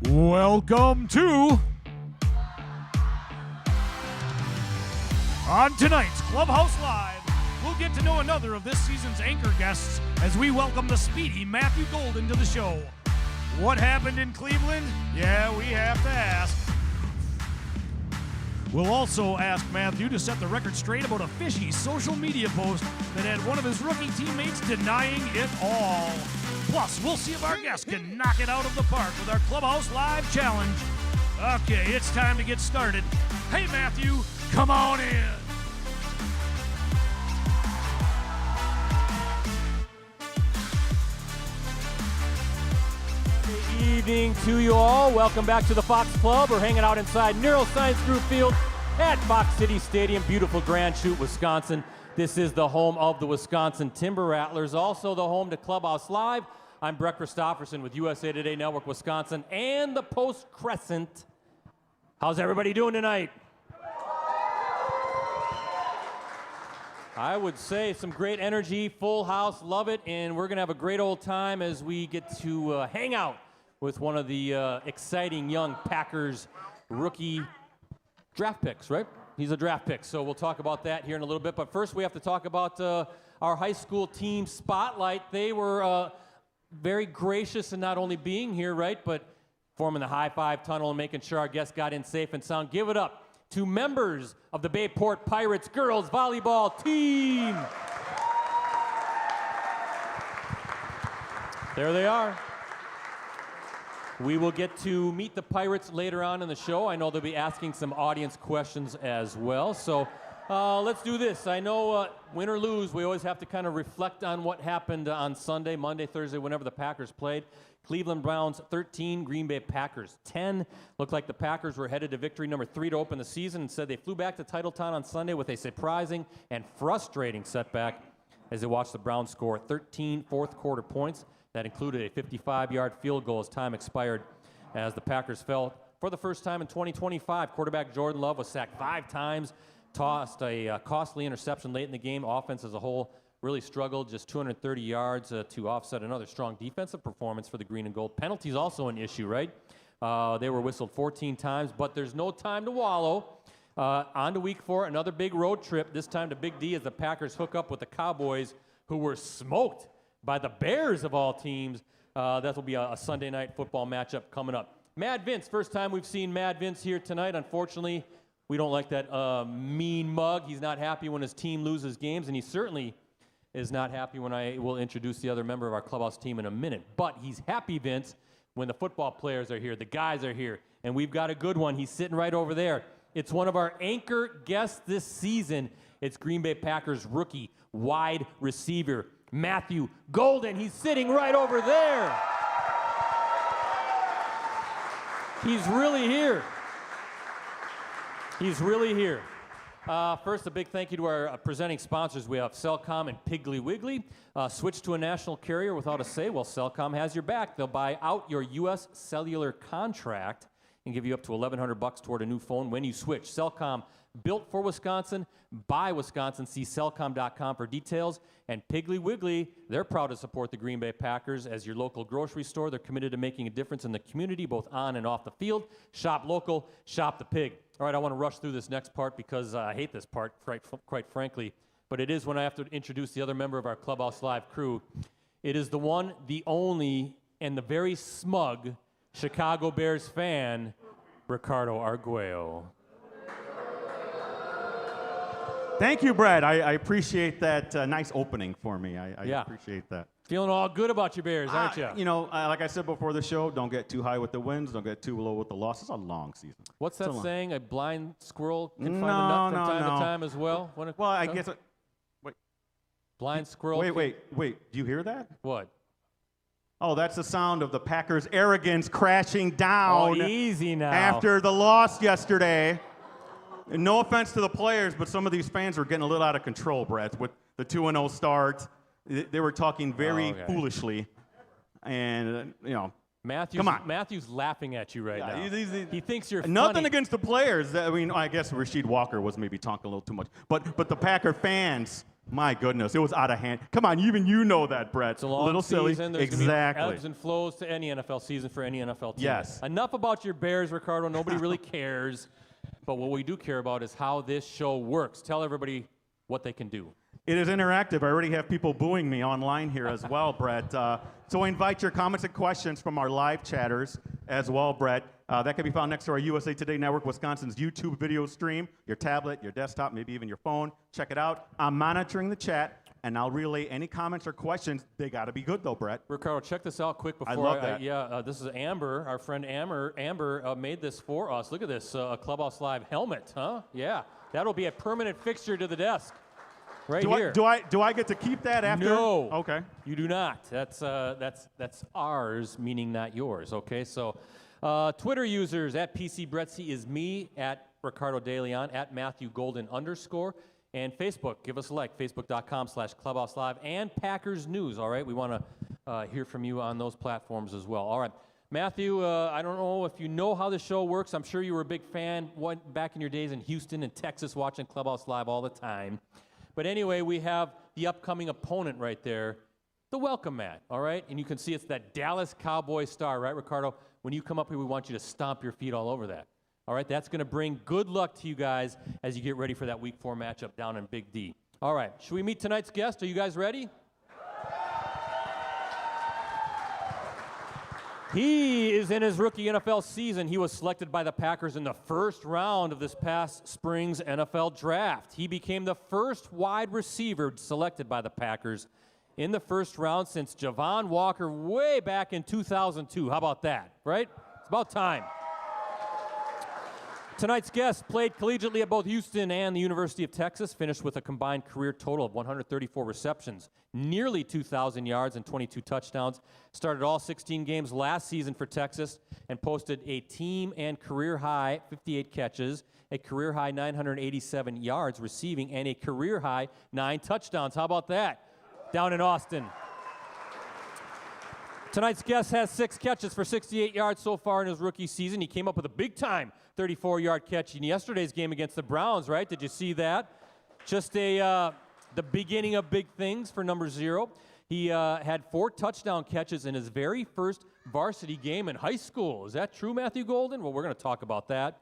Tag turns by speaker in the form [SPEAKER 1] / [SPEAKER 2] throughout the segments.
[SPEAKER 1] Welcome to on tonight's Clubhouse Live. We'll get to know another of this season's anchor guests as we welcome the speedy Matthew Golden to the show. What happened in Cleveland? Yeah, we have to ask. We'll also ask Matthew to set the record straight about a fishy social media post that had one of his rookie teammates denying it all. Plus, we'll see if our guest can knock it out of the park with our Clubhouse Live Challenge. Okay, it's time to get started. Hey, Matthew, come on in.
[SPEAKER 2] Good evening to you all. Welcome back to the Fox Club. We're hanging out inside Neuroscience Group Field at Fox City Stadium, beautiful Grand Chute, Wisconsin. This is the home of the Wisconsin Timber Rattlers, also the home to Clubhouse Live. I'm Brett Christopherson with USA Today Network Wisconsin and the Post Crescent. How's everybody doing tonight? I would say some great energy, full house, love it, and we're going to have a great old time as we get to hang out with one of the exciting young Packers rookie draft picks, right? He's a draft pick, so we'll talk about that here in a little bit. But first, we have to talk about our high school team spotlight. They were very gracious in not only being here, right, but forming the high five tunnel and making sure our guests got in safe and sound. Give it up to members of the Bayport Pirates girls volleyball team. There they are. We will get to meet the Pirates later on in the show. I know they'll be asking some audience questions as well. So let's do this. I know win or lose, we always have to kind of reflect on what happened on Sunday, Monday, Thursday, whenever the Packers played. Cleveland Browns 13, Green Bay Packers 10. Looked like the Packers were headed to victory number 3 to open the season. Instead, they flew back to Titletown on Sunday with a surprising and frustrating setback as they watched the Browns score 13 fourth-quarter points. That included a 55-yard field goal as time expired as the Packers fell for the first time in 2025. Quarterback Jordan Love was sacked 5 times, tossed a costly interception late in the game. Offense as a whole really struggled, just 230 yards to offset another strong defensive performance for the green and gold. Penalties also an issue, right? They were whistled 14 times, but there's no time to wallow. On to week 4, another big road trip, this time to Big D as the Packers hook up with the Cowboys, who were smoked by the Bears of all teams. That will be a Sunday night football matchup coming up. Mad Vince, first time we've seen Mad Vince here tonight. Unfortunately, we don't like that mean mug. He's not happy when his team loses games, and he certainly is not happy when I will introduce the other member of our clubhouse team in a minute. But he's happy, Vince, when the football players are here, the guys are here, and we've got a good one. He's sitting right over there. It's one of our anchor guests this season. It's Green Bay Packers rookie wide receiver Matthew Golden. He's sitting right over there. He's really here. He's really here. First, a big thank you to our presenting sponsors. We have Cellcom and Piggly Wiggly. Switch to a national carrier without a say? Well, Cellcom has your back. They'll buy out your U.S. cellular contract and give you up to $1,100 toward a new phone when you switch. Cellcom, built for Wisconsin, by Wisconsin. See Cellcom.com for details. And Piggly Wiggly, they're proud to support the Green Bay Packers as your local grocery store. They're committed to making a difference in the community, both on and off the field. Shop local, shop the pig. All right, I want to rush through this next part because I hate this part, quite frankly. But it is when I have to introduce the other member of our Clubhouse Live crew. It is the one, the only, and the very smug Chicago Bears fan, Ricardo Arguello.
[SPEAKER 3] Thank you, Brad. I appreciate that nice opening for me. I appreciate that.
[SPEAKER 2] Feeling all good about your Bears, aren't you?
[SPEAKER 3] You know, like I said before the show, don't get too high with the wins, don't get too low with the losses. It's a long season.
[SPEAKER 2] What's that saying? A blind squirrel can find a nut from time to time as well?
[SPEAKER 3] I guess. Wait.
[SPEAKER 2] Blind squirrel.
[SPEAKER 3] Wait. Do you hear that?
[SPEAKER 2] What?
[SPEAKER 3] Oh, that's the sound of the Packers' arrogance crashing down.
[SPEAKER 2] Oh, easy now.
[SPEAKER 3] After the loss yesterday. And no offense to the players, but some of these fans were getting a little out of control, Brett, with the 2-0 start. They were talking very foolishly. And, you know, come on.
[SPEAKER 2] Matthew's laughing at you right now. He thinks you're
[SPEAKER 3] nothing
[SPEAKER 2] funny.
[SPEAKER 3] Against the players. I mean, I guess Rasheed Walker was maybe talking a little too much. But the Packer fans My goodness, it was out of hand. Come on, even you know that, Brett.
[SPEAKER 2] It's a long
[SPEAKER 3] little
[SPEAKER 2] season.
[SPEAKER 3] silly.
[SPEAKER 2] There's
[SPEAKER 3] Exactly.
[SPEAKER 2] gonna be ebbs and flows to any NFL season for any NFL team.
[SPEAKER 3] Yes.
[SPEAKER 2] Enough about your Bears, Ricardo. Nobody really cares. But what we do care about is how this show works. Tell everybody what they can do.
[SPEAKER 3] It is interactive. I already have people booing me online here as well, Brett. So I invite your comments and questions from our live chatters as well, Brett. That can be found next to our USA Today Network, Wisconsin's YouTube video stream, your tablet, your desktop, maybe even your phone. Check it out. I'm monitoring the chat, and I'll relay any comments or questions. They got to be good, though, Brett.
[SPEAKER 2] Ricardo, check this out quick before
[SPEAKER 3] I love that.
[SPEAKER 2] this is Amber, our friend Amber. Amber made this for us. Look at this, a Clubhouse Live helmet, huh? Yeah, that'll be a permanent fixture to the desk. Right here.
[SPEAKER 3] Do I get to keep that after?
[SPEAKER 2] No.
[SPEAKER 3] Okay.
[SPEAKER 2] You do not. That's ours, meaning not yours. Okay. So, Twitter users at PCBrettsy is me, at Ricardo DeLeon, at Matthew Golden _, and Facebook. Give us a like. Facebook.com/Clubhouse Live and Packers News. All right. We want to hear from you on those platforms as well. All right. Matthew, I don't know if you know how the show works. I'm sure you were a big fan back in your days in Houston and Texas watching Clubhouse Live all the time. But anyway, we have the upcoming opponent right there, the welcome mat, all right? And you can see it's that Dallas Cowboy star, right, Ricardo? When you come up here, we want you to stomp your feet all over that. All right, that's going to bring good luck to you guys as you get ready for that Week 4 matchup down in Big D. All right, should we meet tonight's guest? Are you guys ready? He is in his rookie NFL season. He was selected by the Packers in the first round of this past spring's NFL draft. He became the first wide receiver selected by the Packers in the first round since Javon Walker way back in 2002. How about that, right? It's about time. Tonight's guest played collegiately at both Houston and the University of Texas, finished with a combined career total of 134 receptions, nearly 2,000 yards and 22 touchdowns. Started all 16 games last season for Texas and posted a team and career high 58 catches, a career high 987 yards receiving, and a career high 9 touchdowns. How about that? Down in Austin. Tonight's guest has 6 catches for 68 yards so far in his rookie season. He came up with a big-time 34-yard catch in yesterday's game against the Browns, right? Did you see that? Just the beginning of big things for number 0. He had 4 touchdown catches in his very first varsity game in high school. Is that true, Matthew Golden? Well, we're going to talk about that.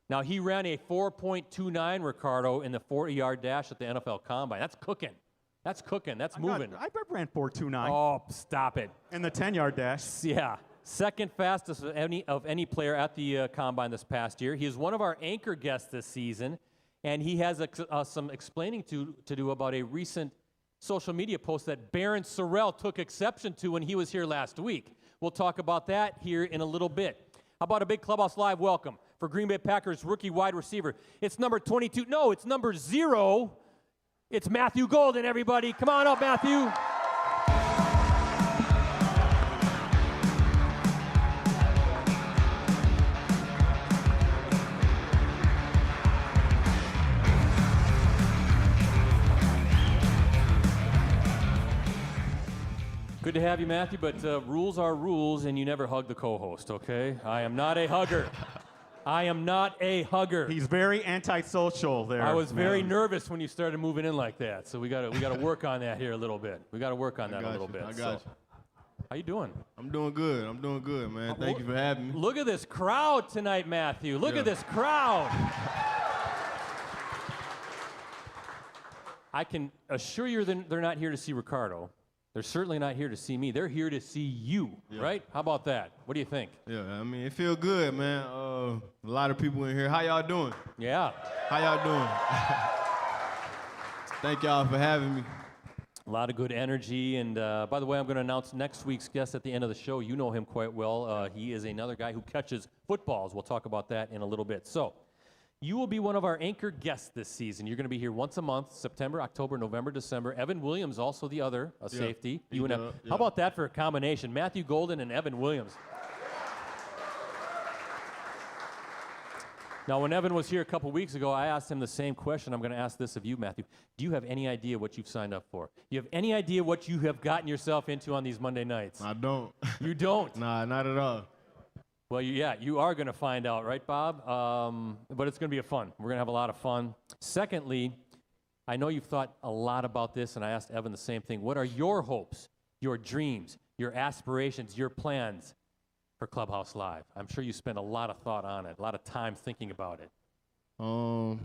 [SPEAKER 2] Now, he ran a 4.29, Ricardo, in the 40-yard dash at the NFL Combine. That's cooking. That's cooking. That's moving.
[SPEAKER 3] I ran 4.29.
[SPEAKER 2] Oh, stop it.
[SPEAKER 3] In the 10-yard dash.
[SPEAKER 2] Yeah. Second fastest of any player at the Combine this past year. He is one of our anchor guests this season, and he has some explaining to do about a recent social media post that Baron Sorrell took exception to when he was here last week. We'll talk about that here in a little bit. How about a big Clubhouse Live welcome for Green Bay Packers rookie wide receiver? It's number 22. No, it's number 0. It's Matthew Golden, everybody. Come on up, Matthew. Good to have you, Matthew, but rules are rules, and you never hug the co-host, okay? I am not a hugger. I am not a hugger.
[SPEAKER 3] He's very antisocial there.
[SPEAKER 2] I was very nervous when you started moving in like that, so we got to work on that here a little bit. We got to work on that a little bit.
[SPEAKER 4] I got you.
[SPEAKER 2] How you doing?
[SPEAKER 4] I'm doing good, man. Thank you for having me.
[SPEAKER 2] Look at this crowd tonight, Matthew. Look at this crowd. I can assure you they're not here to see Ricardo. They're certainly not here to see me. They're here to see you, right? How about that? What do you think?
[SPEAKER 4] Yeah, I mean, it feels good, man. A lot of people in here. How y'all doing?
[SPEAKER 2] Yeah.
[SPEAKER 4] How y'all doing? Thank y'all for having me.
[SPEAKER 2] A lot of good energy. And by the way, I'm going to announce next week's guest at the end of the show. You know him quite well. He is another guy who catches footballs. We'll talk about that in a little bit. So you will be one of our anchor guests this season. You're going to be here once a month, September, October, November, December. Evan Williams, also the other, safety. You and Evan. How about that for a combination? Matthew Golden and Evan Williams. Now, when Evan was here a couple weeks ago, I asked him the same question. I'm going to ask this of you, Matthew. Do you have any idea what you've signed up for? Do you have any idea what you have gotten yourself into on these Monday nights?
[SPEAKER 4] I don't.
[SPEAKER 2] You don't?
[SPEAKER 4] Nah, not at all.
[SPEAKER 2] Well, you are going to find out, right, Bob? But it's going to be fun. We're going to have a lot of fun. Secondly, I know you've thought a lot about this, and I asked Evan the same thing. What are your hopes, your dreams, your aspirations, your plans for Clubhouse Live? I'm sure you spend a lot of thought on it, a lot of time thinking about it.
[SPEAKER 4] A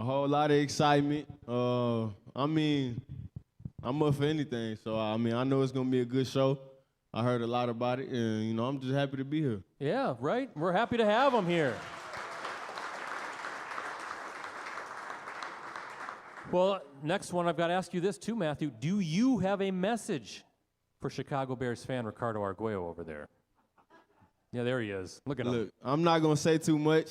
[SPEAKER 4] whole lot of excitement. I mean, I'm up for anything. So, I mean, I know it's going to be a good show. I heard a lot about it, and, you know, I'm just happy to be here.
[SPEAKER 2] Yeah, right? We're happy to have him here. Well, next one, I've got to ask you this too, Matthew. Do you have a message for Chicago Bears fan Ricardo Arguello over there? Yeah, there he is. Look at him.
[SPEAKER 4] Look, I'm not going to say too much,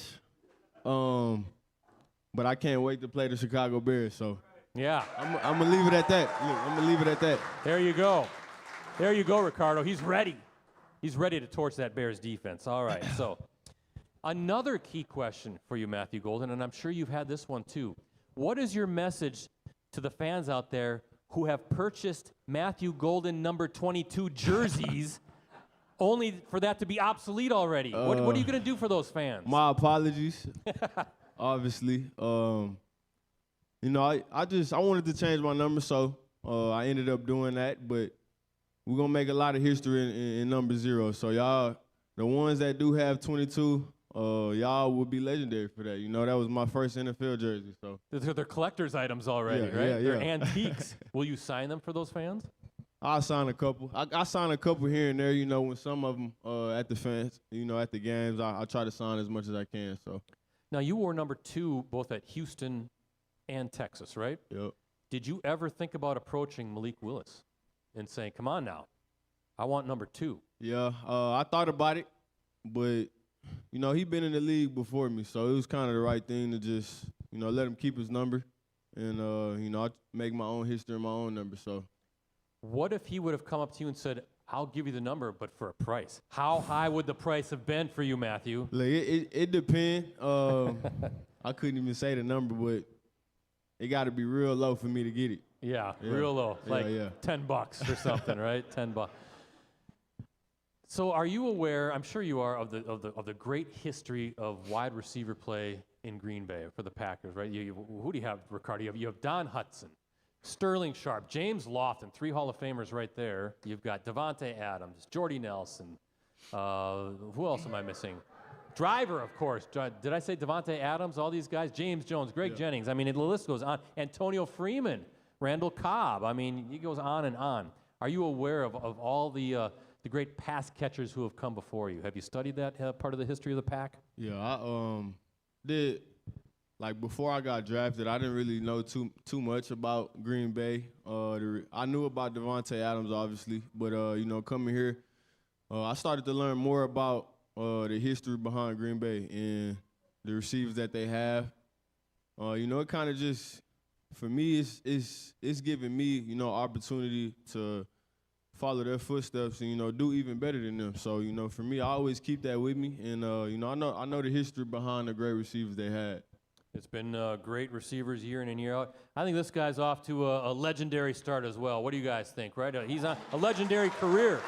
[SPEAKER 4] but I can't wait to play the Chicago Bears, so.
[SPEAKER 2] Yeah.
[SPEAKER 4] I'm going to leave it at that. Look, I'm going to leave it at that.
[SPEAKER 2] There you go. There you go, Ricardo. He's ready. He's ready to torch that Bears defense. All right, so another key question for you, Matthew Golden, and I'm sure you've had this one too. What is your message to the fans out there who have purchased Matthew Golden number 22 jerseys only for that to be obsolete already? What are you going to do for those fans?
[SPEAKER 4] My apologies, obviously. You know, I wanted to change my number, so I ended up doing that, but we're going to make a lot of history in number 0. So y'all, the ones that do have 22, y'all will be legendary for that. You know, that was my first NFL jersey. So
[SPEAKER 2] They're collector's items already, right?
[SPEAKER 4] Yeah.
[SPEAKER 2] They're antiques. Will you sign them for those fans?
[SPEAKER 4] I'll sign a couple. I sign a couple here and there, you know, when some of them at the fans, you know, at the games, I try to sign as much as I can. So.
[SPEAKER 2] Now, you wore number 2 both at Houston and Texas, right?
[SPEAKER 4] Yep.
[SPEAKER 2] Did you ever think about approaching Malik Willis and saying, come on now, I want number 2?
[SPEAKER 4] Yeah, I thought about it, but, you know, he been in the league before me, so it was kind of the right thing to just, you know, let him keep his number and, you know, I make my own history and my own number, so.
[SPEAKER 2] What if he would have come up to you and said, I'll give you the number, but for a price? How high would the price have been for you, Matthew?
[SPEAKER 4] Look, it depends. I couldn't even say the number, but it got to be real low for me to get it.
[SPEAKER 2] Yeah, real low, like $10 or something, right? $10. So, are you aware? I'm sure you are of the great history of wide receiver play in Green Bay for the Packers, right? Who do you have, Ricardo? You have Don Hudson, Sterling Sharp, James Lofton, 3 Hall of Famers right there. You've got Devontae Adams, Jordy Nelson. Who else am I missing? Driver, of course. Did I say Devontae Adams? All these guys. James Jones, Greg Jennings. I mean, the list goes on. Antonio Freeman, Randall Cobb. I mean, it goes on and on. Are you aware of all the great pass catchers who have come before you? Have you studied that part of the history of the Pack?
[SPEAKER 4] Yeah, I did. Like, before I got drafted, I didn't really know too much about Green Bay. I knew about Devontae Adams, obviously, but, you know, coming here, I started to learn more about the history behind Green Bay and the receivers that they have. You know, it kind of just, for me, it's giving me, you know, opportunity to follow their footsteps and, you know, do even better than them. So, you know, for me, I always keep that with me. And, you know, I know the history behind the great receivers they had.
[SPEAKER 2] It's been great receivers year in and year out. I think this guy's off to a legendary start as well. What do you guys think, right? He's on a legendary career.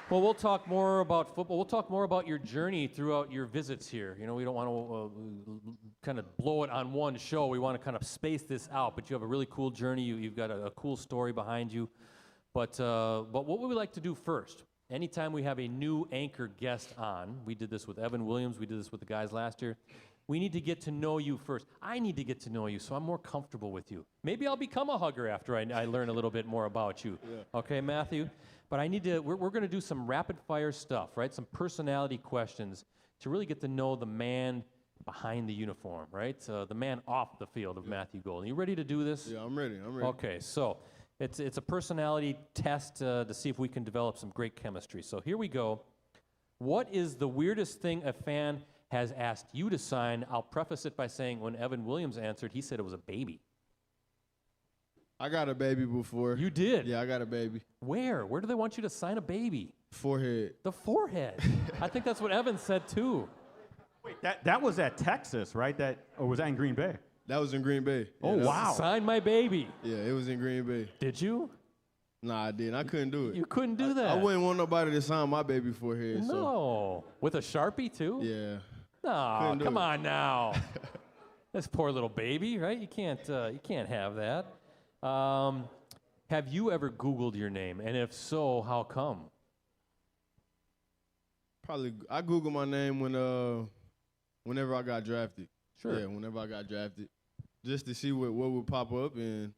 [SPEAKER 2] Well, we'll talk more about football. We'll talk more about your journey throughout your visits here. You know, we don't want to kind of blow it on one show. We want to kind of space this out. But you have a really cool journey. You've got a cool story behind you. But what would we like to do first? Anytime we have a new anchor guest on, we did this with Evan Williams, we did this with the guys last year, we need to get to know you first. I need to get to know you so I'm more comfortable with you. Maybe I'll become a hugger after I learn a little bit more about you. Yeah. Okay, Matthew? But I need to, we're going to do some rapid fire stuff, right? Some personality questions to really get to know the man behind the uniform, right? The man off the field of Matthew Golden. You ready to do this?
[SPEAKER 4] Yeah, I'm ready.
[SPEAKER 2] Okay, so it's a personality test to see if we can develop some great chemistry. So here we go. What is the weirdest thing a fan has asked you to sign? I'll preface it by saying when Evan Williams answered, he said it was a baby.
[SPEAKER 4] I got a baby before.
[SPEAKER 2] You did?
[SPEAKER 4] Yeah, I got a baby.
[SPEAKER 2] Where? Where do they want you to sign a baby?
[SPEAKER 4] Forehead.
[SPEAKER 2] The forehead. I think that's what Evan said too.
[SPEAKER 3] Wait, that was at Texas, right? Or was that in Green Bay?
[SPEAKER 4] That was in Green Bay.
[SPEAKER 3] Oh,
[SPEAKER 4] yeah,
[SPEAKER 3] wow.
[SPEAKER 2] Sign my baby.
[SPEAKER 4] Yeah, it was in Green Bay.
[SPEAKER 2] Did you?
[SPEAKER 4] Nah, I didn't. I couldn't do it.
[SPEAKER 2] You couldn't do that?
[SPEAKER 4] I wouldn't want nobody to sign my baby forehead.
[SPEAKER 2] No.
[SPEAKER 4] So.
[SPEAKER 2] With a Sharpie too?
[SPEAKER 4] Yeah.
[SPEAKER 2] No, come on now. This poor little baby, right? You can't have that. Have you ever Googled your name? And if so, how come?
[SPEAKER 4] Probably, I Googled my name whenever I got drafted.
[SPEAKER 2] Sure.
[SPEAKER 4] Yeah, whenever I got drafted. Just to see what would pop up, and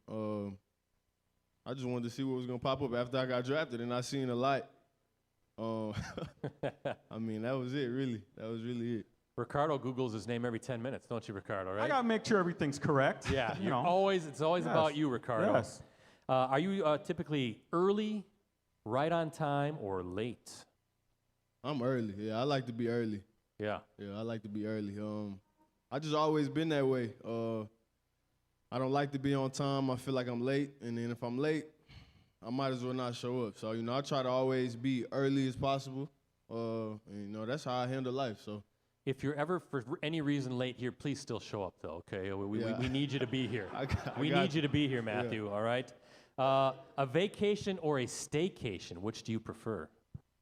[SPEAKER 4] I just wanted to see what was going to pop up after I got drafted, and I seen a lot. I mean, that was it, really. That was really it.
[SPEAKER 2] Ricardo Googles his name every 10 minutes, don't you, Ricardo, right?
[SPEAKER 3] I got to make sure everything's correct.
[SPEAKER 2] Yeah,
[SPEAKER 3] you know.
[SPEAKER 2] it's always about you, Ricardo.
[SPEAKER 3] Yes.
[SPEAKER 2] Are you typically early, right on time, or late?
[SPEAKER 4] I'm early. Yeah, I like to be early.
[SPEAKER 2] Yeah.
[SPEAKER 4] Yeah, I like to be early. I just always been that way. I don't like to be on time. I feel like I'm late, and then if I'm late, I might as well not show up. So, you know, I try to always be early as possible. And, you know, that's how I handle life. So,
[SPEAKER 2] if you're ever for any reason late here, please still show up, though. Okay, we need you to be here. We need you to be here, Matthew. Yeah. All right. A vacation or a staycation? Which do you prefer?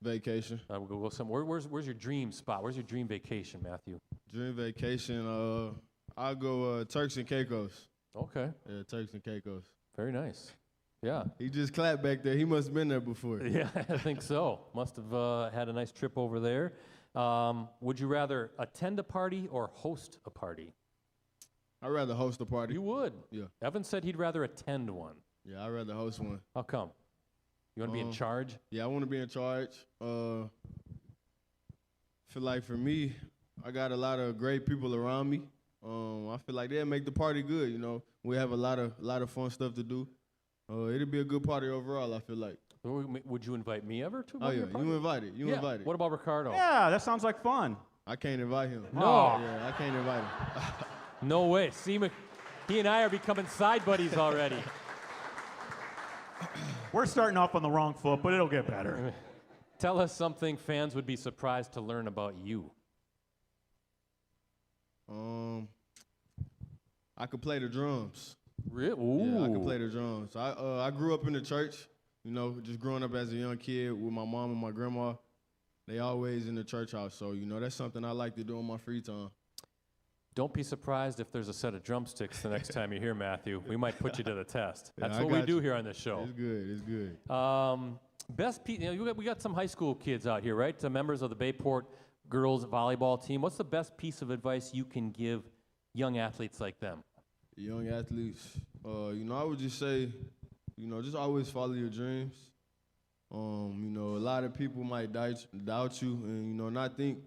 [SPEAKER 4] Vacation.
[SPEAKER 2] We'll go somewhere. Where's your dream spot? Where's your dream vacation, Matthew?
[SPEAKER 4] Dream vacation. I'll go Turks and Caicos.
[SPEAKER 2] Okay.
[SPEAKER 4] Yeah, Turks and Caicos.
[SPEAKER 2] Very nice. Yeah.
[SPEAKER 4] He just clapped back there. He must have been there before.
[SPEAKER 2] Yeah, I think so. Must have had a nice trip over there. Would you rather attend a party or host a party?
[SPEAKER 4] I'd rather host a party.
[SPEAKER 2] You would?
[SPEAKER 4] Yeah.
[SPEAKER 2] Evan said he'd rather attend one.
[SPEAKER 4] Yeah, I'd rather host one.
[SPEAKER 2] How come? You want to be in charge?
[SPEAKER 4] Yeah, I want to be in charge. Feel like for me, I got a lot of great people around me. I feel like they'll make the party good. You know, we have a lot of fun stuff to do. It'll be a good party overall, I feel like.
[SPEAKER 2] Would you invite me ever to
[SPEAKER 4] Oh, yeah,
[SPEAKER 2] your party?
[SPEAKER 4] you invited. You invited.
[SPEAKER 2] What about Ricardo?
[SPEAKER 3] Yeah, that sounds like fun.
[SPEAKER 4] I can't invite him.
[SPEAKER 2] No.
[SPEAKER 4] Yeah, I can't invite him.
[SPEAKER 2] No way. See, he and I are becoming side buddies already.
[SPEAKER 3] We're starting off on the wrong foot, but it'll get better.
[SPEAKER 2] Tell us something fans would be surprised to learn about you.
[SPEAKER 4] I could play the drums.
[SPEAKER 2] Really? Ooh.
[SPEAKER 4] Yeah, I could play the drums. I grew up in the church, you know, just growing up as a young kid with my mom and my grandma. They always in the church house, so, you know, that's something I like to do in my free time.
[SPEAKER 2] Don't be surprised if there's a set of drumsticks the next time you're here, Matthew. We might put you to the test.
[SPEAKER 4] Yeah,
[SPEAKER 2] That's what we do here on this show.
[SPEAKER 4] It's good. It's good.
[SPEAKER 2] We got some high school kids out here, right? Members of the Bayport girls volleyball team. What's the best piece of advice you can give young athletes like them?
[SPEAKER 4] Young athletes, you know, I would just say, you know, just always follow your dreams. You know, a lot of people might doubt you and, you know, not think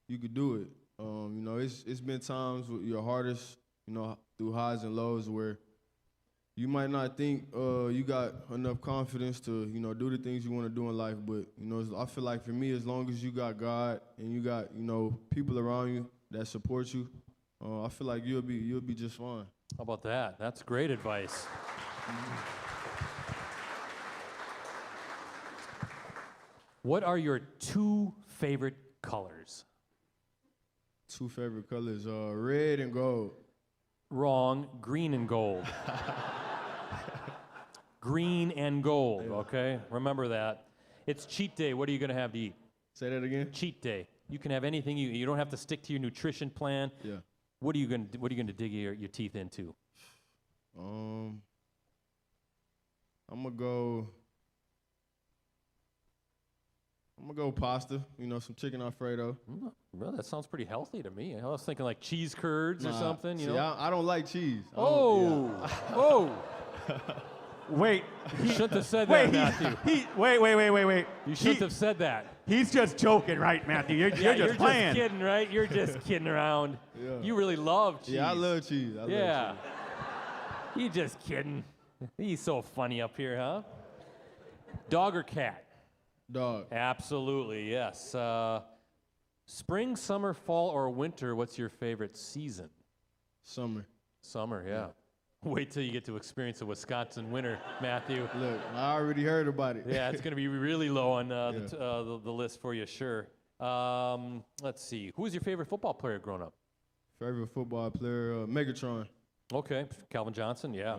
[SPEAKER 4] you could do it. You know, it's been times with your hardest, you know, through highs and lows where you might not think you got enough confidence to, you know, do the things you want to do in life. But, you know, I feel like for me, as long as you got God and you got, you know, people around you that support you, I feel like you'll be just fine.
[SPEAKER 2] How about that? That's great advice. What are your 2 favorite colors?
[SPEAKER 4] 2 favorite colors, red and gold.
[SPEAKER 2] Wrong. Green and gold. Green and gold, okay? Remember that. It's cheat day. What are you going to have to eat?
[SPEAKER 4] Say that again?
[SPEAKER 2] Cheat day. You can have anything. You don't have to stick to your nutrition plan.
[SPEAKER 4] Yeah.
[SPEAKER 2] What are you going to dig your teeth into?
[SPEAKER 4] I'm gonna go pasta. You know, some chicken Alfredo.
[SPEAKER 2] Well, that sounds pretty healthy to me. I was thinking like cheese curds or something. You know?
[SPEAKER 4] I don't like cheese.
[SPEAKER 2] Oh.
[SPEAKER 3] Wait.
[SPEAKER 2] You shouldn't have said that, Matthew.
[SPEAKER 3] Wait.
[SPEAKER 2] You shouldn't have said that.
[SPEAKER 3] He's just joking, right, Matthew? You're just playing.
[SPEAKER 2] Just kidding, right? You're just kidding around.
[SPEAKER 4] Yeah.
[SPEAKER 2] You really love cheese.
[SPEAKER 4] Yeah, I love cheese. I love cheese.
[SPEAKER 2] You just kidding. He's so funny up here, huh? Dog or cat?
[SPEAKER 4] Dog.
[SPEAKER 2] Absolutely, yes. Spring, summer, fall, or winter, what's your favorite season?
[SPEAKER 4] Summer.
[SPEAKER 2] Summer, yeah. Wait till you get to experience a Wisconsin winter, Matthew.
[SPEAKER 4] Look, I already heard about it.
[SPEAKER 2] Yeah, it's going to be really low on the list for you, sure. Let's see. Who was your favorite football player growing up?
[SPEAKER 4] Favorite football player, Megatron.
[SPEAKER 2] Okay, Calvin Johnson, yeah.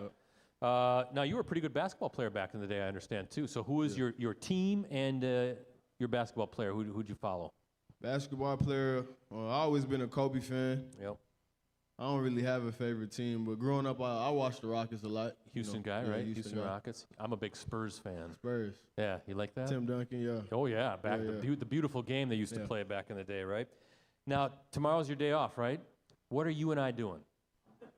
[SPEAKER 2] Now, you were a pretty good basketball player back in the day, I understand, too. So who is your team and your basketball player? Who'd you follow?
[SPEAKER 4] Basketball player, I always been a Kobe fan.
[SPEAKER 2] Yep.
[SPEAKER 4] I don't really have a favorite team, but growing up, I watched the Rockets a lot.
[SPEAKER 2] Houston guy, right? Houston Rockets. I'm a big Spurs fan.
[SPEAKER 4] Spurs.
[SPEAKER 2] Yeah, you like that?
[SPEAKER 4] Tim Duncan, yeah.
[SPEAKER 2] Oh, yeah. The beautiful game they used to play back in the day, right? Now, tomorrow's your day off, right? What are you and I doing?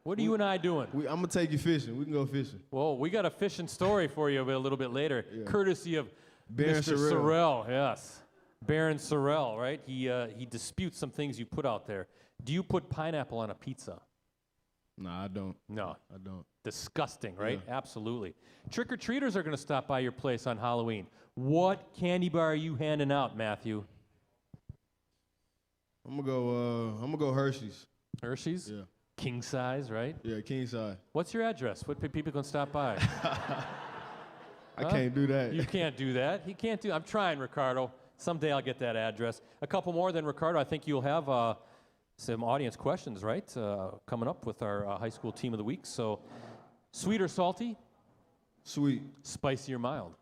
[SPEAKER 2] What are you and I doing?
[SPEAKER 4] I'm going to take you fishing. We can go fishing.
[SPEAKER 2] Well, we got a fishing story for you a little bit later, courtesy of
[SPEAKER 4] Baron
[SPEAKER 2] Mr. Sorrell. Yes. Baron Sorrell, right? He disputes some things you put out there. Do you put pineapple on a pizza?
[SPEAKER 4] No, I don't.
[SPEAKER 2] No.
[SPEAKER 4] I don't.
[SPEAKER 2] Disgusting, right?
[SPEAKER 4] Yeah.
[SPEAKER 2] Absolutely. Trick-or-treaters are going to stop by your place on Halloween. What candy bar are you handing out, Matthew?
[SPEAKER 4] I'm gonna go Hershey's.
[SPEAKER 2] Hershey's?
[SPEAKER 4] Yeah.
[SPEAKER 2] King size, right?
[SPEAKER 4] Yeah, king size.
[SPEAKER 2] What's your address? What people can stop by?
[SPEAKER 4] I can't do that.
[SPEAKER 2] You can't do that. He can't do. I'm trying, Ricardo. Someday I'll get that address. A couple more, then Ricardo. I think you'll have some audience questions, right? Coming up with our high school team of the week. So, sweet or salty?
[SPEAKER 4] Sweet.
[SPEAKER 2] Spicy or mild?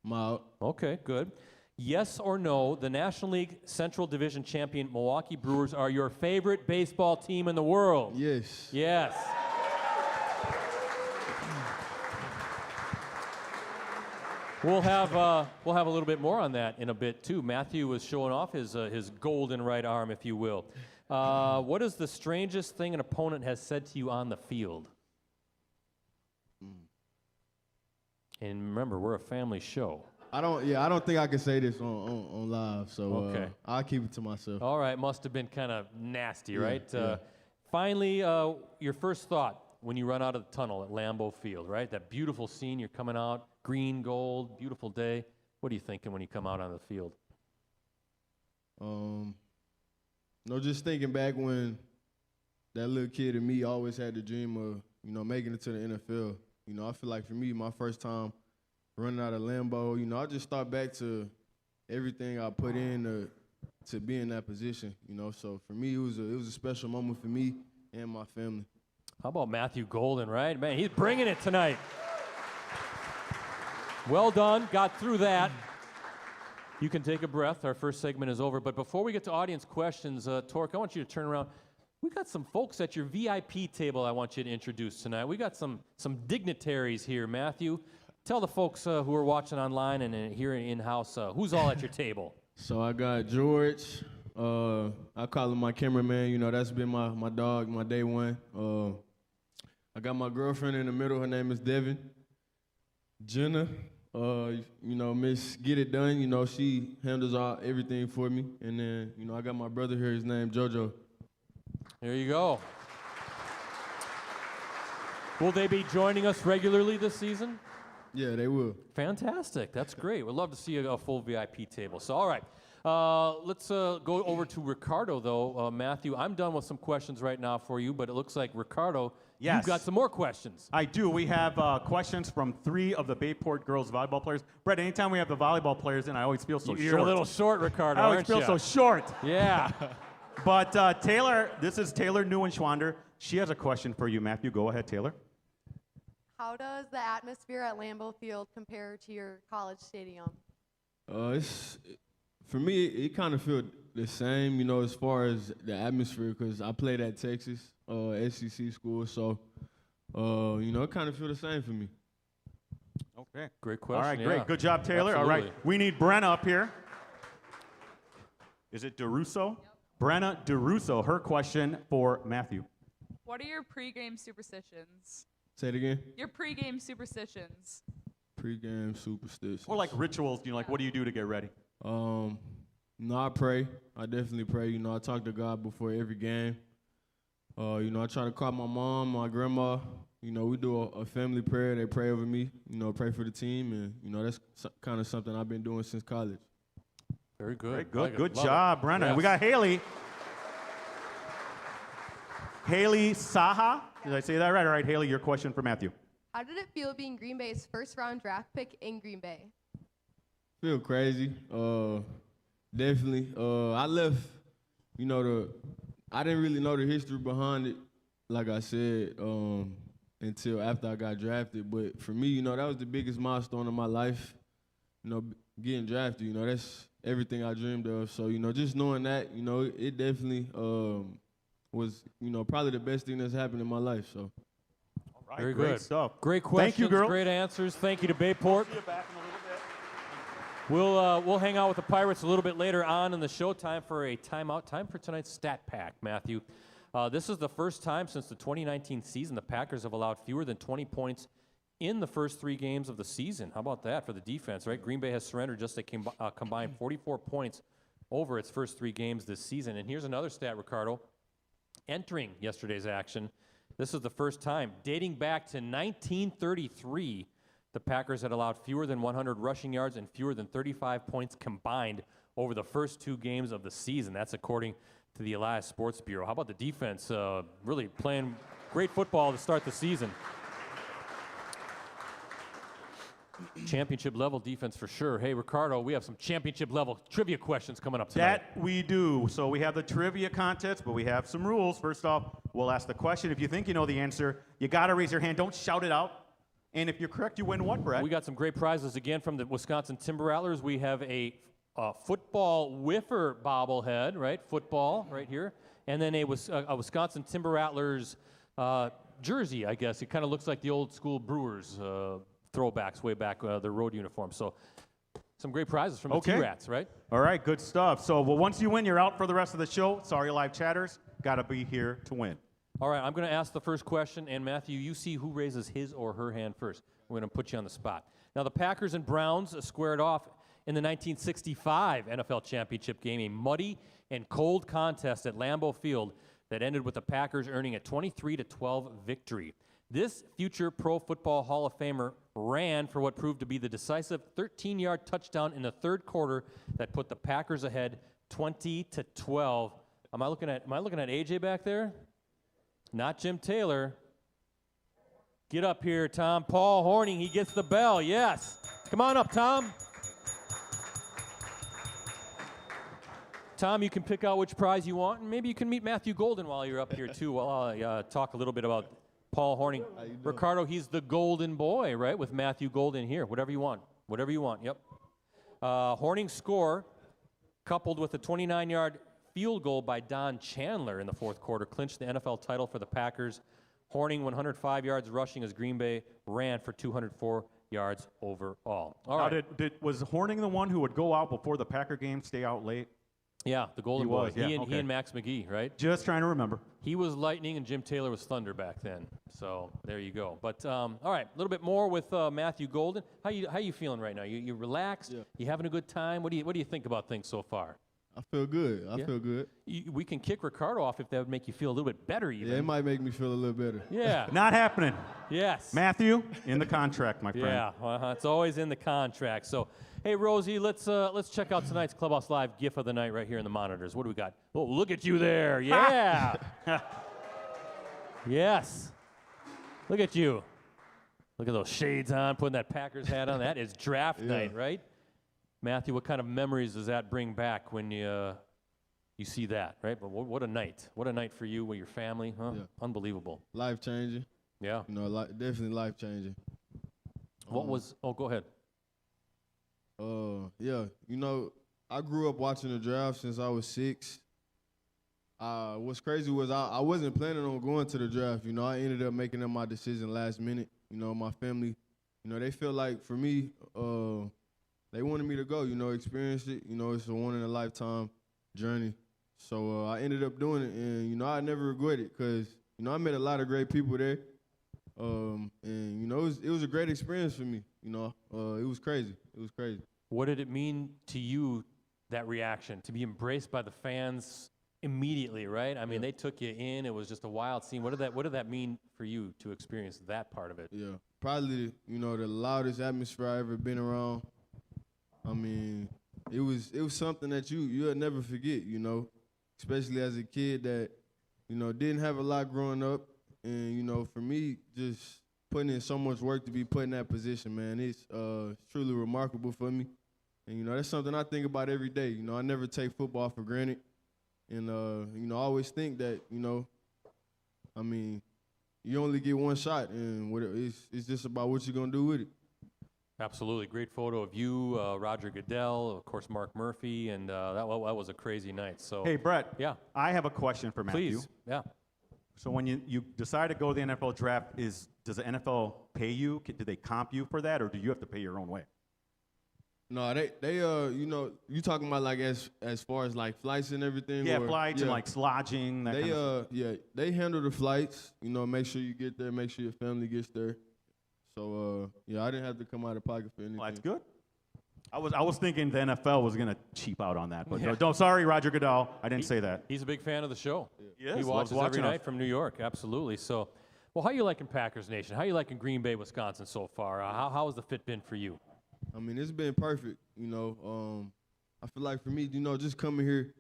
[SPEAKER 4] Mild.
[SPEAKER 2] Okay, good. Yes or no, the National League Central Division champion Milwaukee Brewers are your favorite baseball team in the world?
[SPEAKER 4] Yes.
[SPEAKER 2] Yes. We'll have a little bit more on that in a bit too. Matthew was showing off his golden right arm, if you will. What is the strangest thing an opponent has said to you on the field? And remember, we're a family show.
[SPEAKER 4] I don't think I can say this on live, so
[SPEAKER 2] Okay.
[SPEAKER 4] I'll keep it to myself.
[SPEAKER 2] All right, must have been kind of nasty, right?
[SPEAKER 4] yeah.
[SPEAKER 2] Finally, your first thought when you run out of the tunnel at Lambeau Field, right? That beautiful scene, you're coming out, green, gold, beautiful day. What are you thinking when you come out on the field?
[SPEAKER 4] Just thinking back when that little kid in me always had the dream of, making it to the NFL. I feel like for me, my first time running out of Lambeau, I just thought back to everything I put in to be in that position, So for me, it was a special moment for me and my family.
[SPEAKER 2] How about Matthew Golden, right? Man, he's bringing it tonight. Well done, got through that. You can take a breath. Our first segment is over. But before we get to audience questions, Torque, I want you to turn around. We got some folks at your VIP table I want you to introduce tonight. We got some dignitaries here, Matthew. Tell the folks who are watching online and here in-house, who's all at your table?
[SPEAKER 4] So I got George. I call him my cameraman. That's been my dog, my day one. I got my girlfriend in the middle. Her name is Devin. Jenna, Miss Get It Done. She handles everything for me. And then, I got my brother here. His name JoJo.
[SPEAKER 2] There you go. Will they be joining us regularly this season?
[SPEAKER 4] Yeah, they will.
[SPEAKER 2] Fantastic. That's great. We'd love to see a full VIP table. So, all right. Let's go over to Ricardo, though. Matthew, I'm done with some questions right now for you, but it looks like, Ricardo,
[SPEAKER 3] Yes.
[SPEAKER 2] you've got some more questions.
[SPEAKER 3] I do. We have questions from 3 of the Bayport girls volleyball players. Brett, anytime we have the volleyball players in, I always feel so short.
[SPEAKER 2] You're a little short, Ricardo,
[SPEAKER 3] I always
[SPEAKER 2] aren't
[SPEAKER 3] feel
[SPEAKER 2] you?
[SPEAKER 3] so short.
[SPEAKER 2] Yeah.
[SPEAKER 3] But Taylor, this is Taylor Neuenschwander. She has a question for you, Matthew. Go ahead, Taylor.
[SPEAKER 5] How does the atmosphere at Lambeau Field compare to your college stadium?
[SPEAKER 4] For me, it kind of feels the same, as far as the atmosphere, because I played at Texas, SEC school, so, it kind of feels the same for me.
[SPEAKER 3] Okay.
[SPEAKER 2] Great question.
[SPEAKER 3] All right,
[SPEAKER 2] yeah.
[SPEAKER 3] great. Good job, Taylor.
[SPEAKER 2] Absolutely.
[SPEAKER 3] All right, we need Brenna up here. Is it DeRusso? Yep. Brenna DeRusso, her question for Matthew.
[SPEAKER 6] What are your pregame superstitions?
[SPEAKER 4] Say it again.
[SPEAKER 6] Your pregame superstitions.
[SPEAKER 4] Pregame superstitions.
[SPEAKER 3] Or like rituals, what do you do to get ready?
[SPEAKER 4] I pray. I definitely pray. I talk to God before every game. I try to call my mom, my grandma. We do a family prayer. They pray over me, pray for the team. And, that's kind of something I've been doing since college.
[SPEAKER 2] Very good.
[SPEAKER 3] Very good.
[SPEAKER 2] Like
[SPEAKER 3] Good
[SPEAKER 2] Love
[SPEAKER 3] job,
[SPEAKER 2] it.
[SPEAKER 3] Brenna.
[SPEAKER 2] Yes.
[SPEAKER 3] We got Haley. Haley Saha. Did I say that right? All right, Haley, your question for Matthew.
[SPEAKER 5] How did it feel being Green Bay's first-round draft pick in Green Bay?
[SPEAKER 4] Feel crazy. Definitely. I left, I didn't really know the history behind it, like I said, until after I got drafted. But for me, that was the biggest milestone of my life, getting drafted. everything I dreamed of. So, you know, just knowing that, you know, it definitely was, you know, probably the best thing that's happened in my life. So.
[SPEAKER 3] All right,
[SPEAKER 2] Very
[SPEAKER 3] great
[SPEAKER 2] good
[SPEAKER 3] stuff.
[SPEAKER 2] Great questions.
[SPEAKER 3] Thank you, girl.
[SPEAKER 2] Great answers. Thank you to Bayport.
[SPEAKER 3] See you back in a little bit.
[SPEAKER 2] We'll hang out with the Pirates a little bit later on in the show. Time for a timeout. Time for tonight's stat pack, Matthew. This is the first time since the 2019 season the Packers have allowed fewer than 20 points in the first 3 games of the season. How about that for the defense, right? Green Bay has surrendered just a combined 44 points over its first 3 games this season. And here's another stat, Ricardo. Entering yesterday's action, this is the first time, dating back to 1933, the Packers had allowed fewer than 100 rushing yards and fewer than 35 points combined over the first 2 games of the season. That's according to the Elias Sports Bureau. How about the defense? Really playing great football to start the season. Championship level defense for sure. Hey, Ricardo, we have some championship level trivia questions coming up tonight.
[SPEAKER 3] That we do. So we have the trivia contest, but we have some rules. First off, we'll ask the question. If you think you know the answer, you got to raise your hand. Don't shout it out. And if you're correct, you win what, Brett?
[SPEAKER 2] We got some great prizes again from the Wisconsin Timber Rattlers. We have a football whiffer bobblehead, right? Football right here. And then a Wisconsin Timber Rattlers jersey, I guess. It kind of looks like the old school Brewers throwbacks way back, their road uniforms. So some great prizes from the T-Rats, right?
[SPEAKER 3] All right, good stuff. So, well, once you win, you're out for the rest of the show. Sorry, live chatters. Got to be here to win.
[SPEAKER 2] All right, I'm going to ask the first question, and Matthew, you see who raises his or her hand first. We're going to put you on the spot. Now, the Packers and Browns squared off in the 1965 NFL Championship game, a muddy and cold contest at Lambeau Field that ended with the Packers earning a 23-12 victory. This future Pro Football Hall of Famer ran for what proved to be the decisive 13-yard touchdown in the third quarter that put the Packers ahead 20-12. Am I looking at AJ back there? Not Jim Taylor. Get up here, Tom. Paul Horning, he gets the bell. Yes. Come on up, Tom. Tom, you can pick out which prize you want, and maybe you can meet Matthew Golden while you're up here, too, while I talk a little bit about Paul Horning. Ricardo, he's the golden boy, right, with Matthew Golden here. Whatever you want. Whatever you want, yep. Horning's score, coupled with a 29-yard field goal by Don Chandler in the fourth quarter, clinched the NFL title for the Packers. Horning 105 yards rushing as Green Bay ran for 204 yards overall. All right.
[SPEAKER 3] Was Horning the one who would go out before the Packer game, stay out late?
[SPEAKER 2] Yeah, the golden boy.
[SPEAKER 3] Yeah,
[SPEAKER 2] he and Max McGee, right?
[SPEAKER 3] Just trying to remember.
[SPEAKER 2] He was lightning and Jim Taylor was thunder back then. So there you go. But all right, a little bit more with Matthew Golden. How you feeling right now? You relaxed? Yeah. You having a good time? What do you think about things so far?
[SPEAKER 4] I feel good. I feel good.
[SPEAKER 2] We can kick Ricardo off if that would make you feel a little bit better even.
[SPEAKER 4] Yeah, it might make me feel a little better.
[SPEAKER 2] Yeah.
[SPEAKER 3] Not happening.
[SPEAKER 2] Yes.
[SPEAKER 3] Matthew, in the contract, my friend.
[SPEAKER 2] Yeah, it's always in the contract. So, hey, Rosie, let's check out tonight's Clubhouse Live GIF of the night right here in the monitors. What do we got? Oh, look at you there. Yeah. Yes. Look at you. Look at those shades on, putting that Packers hat on. That is draft night, right? Matthew, what kind of memories does that bring back when you see that, right? But what a night. What a night for you with your family, huh? Yeah. Unbelievable.
[SPEAKER 4] Life-changing.
[SPEAKER 2] Yeah.
[SPEAKER 4] You know, definitely life-changing.
[SPEAKER 2] Go ahead.
[SPEAKER 4] Yeah, you know, I grew up watching the draft since I was 6. What's crazy was I wasn't planning on going to the draft. You know, I ended up making my decision last minute. You know, my family, you know, they feel like for me, they wanted me to go, you know, experience it. You know, it's a one-in-a-lifetime journey. So I ended up doing it, and, you know, I never regret it because, you know, I met a lot of great people there. And, you know, it was a great experience for me, you know. It was crazy. It was crazy.
[SPEAKER 2] What did it mean to you, that reaction, to be embraced by the fans immediately, right? I mean, they took you in. It was just a wild scene. What did that mean for you to experience that part of it?
[SPEAKER 4] Yeah, probably, you know, the loudest atmosphere I ever been around. I mean, it was something that you'll never forget, you know, especially as a kid that, you know, didn't have a lot growing up. And, you know, for me, just putting in so much work to be put in that position, man, it's truly remarkable for me. And, you know, that's something I think about every day. You know, I never take football for granted. And, you know, I always think that, you know, I mean, you only get one shot, and it's just about what you're going to do with it.
[SPEAKER 2] Absolutely. Great photo of you, Roger Goodell, of course, Mark Murphy, and that was a crazy night. So,
[SPEAKER 3] Hey, Brett.
[SPEAKER 2] Yeah.
[SPEAKER 3] I have a question for Matthew.
[SPEAKER 2] Please. Yeah.
[SPEAKER 3] So when you decide to go to the NFL draft, does the NFL pay you? Do they comp you for that, or do you have to pay your own way?
[SPEAKER 4] No, they you know, you talking about like as far as like flights and everything?
[SPEAKER 3] Yeah,
[SPEAKER 4] or,
[SPEAKER 3] flights and like lodging. That
[SPEAKER 4] They
[SPEAKER 3] kind of
[SPEAKER 4] yeah, they handle the flights. You know, make sure you get there, make sure your family gets there. So yeah, I didn't have to come out of pocket for anything.
[SPEAKER 3] Well, that's good. I was thinking the NFL was gonna cheap out on that, but
[SPEAKER 2] Yeah.
[SPEAKER 3] don't. Sorry, Roger Goodell, I didn't say that.
[SPEAKER 2] He's a big fan of the show.
[SPEAKER 3] Yes,
[SPEAKER 2] He
[SPEAKER 3] loves
[SPEAKER 2] watches every
[SPEAKER 3] watching us.
[SPEAKER 2] night from New York. Absolutely. So, well, how you liking Packers Nation? How you liking Green Bay, Wisconsin so far? How has the fit been for you?
[SPEAKER 4] I mean, it's been perfect. You know, I feel like for me, you know, just coming here,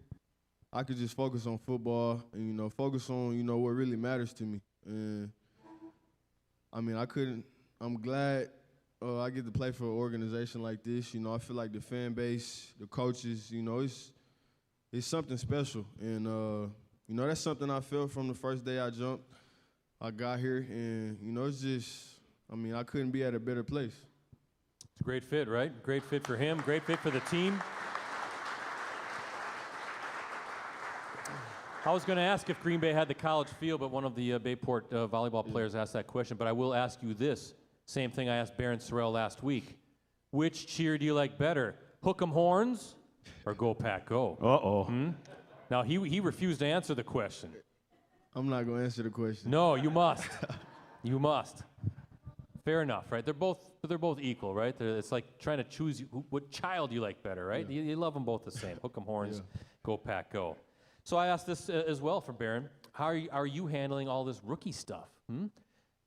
[SPEAKER 4] I could just focus on football and, you know, focus on, you know, what really matters to me. And I mean, I'm glad I get to play for an organization like this. You know, I feel like the fan base, the coaches, you know, it's something special. And, you know, that's something I felt from the first day I jumped. I got here, and, you know, it's just, I mean, I couldn't be at a better place.
[SPEAKER 2] It's a great fit, right? Great fit for him, great fit for the team. I was going to ask if Green Bay had the college field, but one of the Bayport volleyball players asked that question. But I will ask you this. Same thing I asked Baron Sorrell last week. Which cheer do you like better? Hook 'em horns or go Pack go?
[SPEAKER 3] Uh-oh.
[SPEAKER 2] Now, he refused to answer the question.
[SPEAKER 4] I'm not going to answer the question.
[SPEAKER 2] No, you must. You must. Fair enough, right? They're both equal, right? It's like trying to choose what child you like better, right?
[SPEAKER 4] Yeah.
[SPEAKER 2] You love them both the same. Hook 'em horns, go Pack go. So I asked this as well from Baron. How are you handling all this rookie stuff?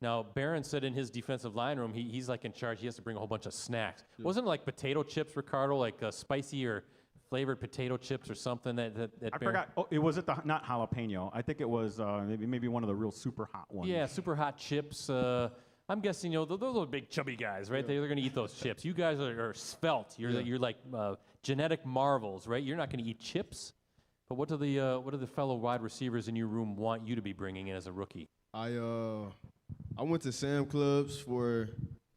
[SPEAKER 2] Now, Baron said in his defensive line room, he's like in charge. He has to bring a whole bunch of snacks.
[SPEAKER 4] Yeah.
[SPEAKER 2] Wasn't it like potato chips, Ricardo, like spicy or flavored potato chips or something that
[SPEAKER 3] I
[SPEAKER 2] Baron-
[SPEAKER 3] forgot. Oh, it was not jalapeno. I think it was maybe one of the real super hot ones.
[SPEAKER 2] Yeah, super hot chips. I'm guessing, you know, those are big chubby guys, right? They're going to eat those chips. You guys are svelte. You're like genetic marvels, right? You're not going to eat chips. But what do the fellow wide receivers in your room want you to be bringing in as a rookie?
[SPEAKER 4] I went to Sam Clubs for,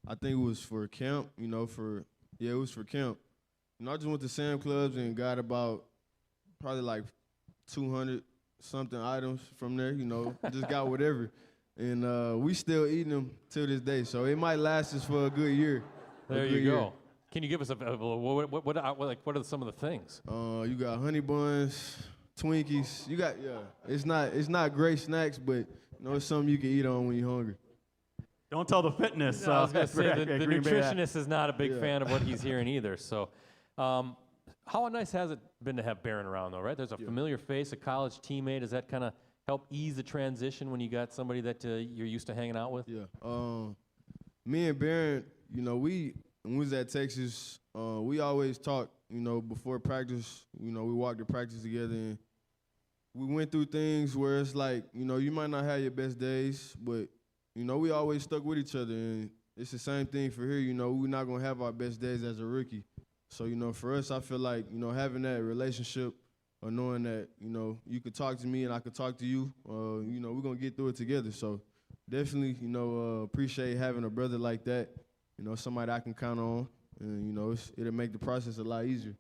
[SPEAKER 4] I think it was for camp, you know, it was for camp. And I just went to Sam Clubs and got about probably like 200 something items from there, you know, just got whatever. And we still eating them till this day, so it might last us for a good year.
[SPEAKER 2] There you go. Can you give us what are some of the things?
[SPEAKER 4] You got honey buns, Twinkies. You got it's not great snacks, but you know it's something you can eat on when you're hungry.
[SPEAKER 3] Don't tell the fitness.
[SPEAKER 2] I was going to say the
[SPEAKER 3] Green Bay that.
[SPEAKER 2] nutritionist is not a big fan of what he's hearing either. So, how nice has it been to have Baron around though? Right? There's a familiar face, a college teammate. Does that kind of help ease the transition when you got somebody that you're used to hanging out with?
[SPEAKER 4] Yeah. Me and Baron, you know, when we was at Texas, we always talked, you know, before practice. You know, we walked to practice together, and we went through things where it's like, you know, you might not have your best days, but, you know, we always stuck with each other, and it's the same thing for here. You know, we're not going to have our best days as a rookie. So, you know, for us, I feel like, you know, having that relationship or knowing that, you know, you could talk to me and I could talk to you, you know, we're going to get through it together. So definitely, you know, appreciate having a brother like that, you know, somebody I can count on, and, you know, it'll make the process a lot easier.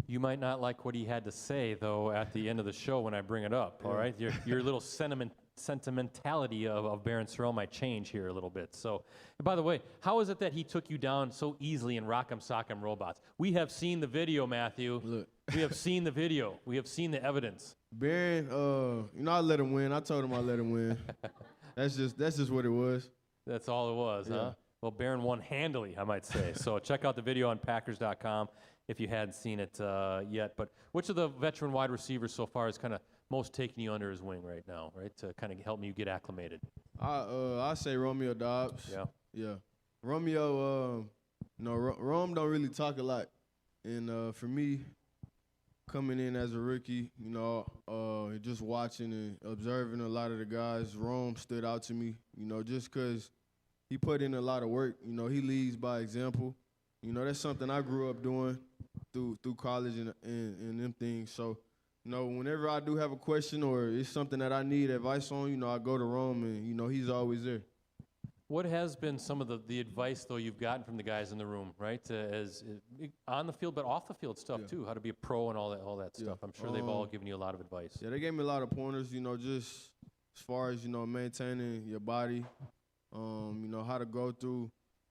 [SPEAKER 2] You might not like what he had to say, though, at the end of the show when I bring it up, all right? Your little sentimentality of Baron Sorrell might change here a little bit. So, and by the way, how is it that he took you down so easily in Rock'em Sock'em Robots? We have seen the video, Matthew.
[SPEAKER 4] Look.
[SPEAKER 2] We have seen the video. We have seen the evidence.
[SPEAKER 4] Baron, you know, I let him win. I told him I let him win. That's just what it was.
[SPEAKER 2] That's all it was,
[SPEAKER 4] Yeah.
[SPEAKER 2] huh? Well, Baron won handily, I might say. So check out the video on Packers.com if you hadn't seen it yet. But which of the veteran wide receivers so far is kind of most taking you under his wing right now, right, to kind of help you get acclimated?
[SPEAKER 4] I say Romeo Dobbs. Yeah. Romeo, you know, Rome don't really talk a lot, and for me, coming in as a rookie, you know, just watching and observing a lot of the guys, Rome stood out to me, you know, just because he put in a lot of work. You know, he leads by example. You know, that's something I grew up doing through college and them things. So, you know, whenever I do have a question or it's something that I need advice on, you know, I go to Rome, and, you know, he's always there.
[SPEAKER 2] What has been some of the advice, though, you've gotten from the guys in the room, right? On the field, but off the field stuff, too, how to be a pro and all that stuff. I'm sure they've all given you a lot of advice.
[SPEAKER 4] Yeah, they gave me a lot of pointers, just as far as, maintaining your body, how to go through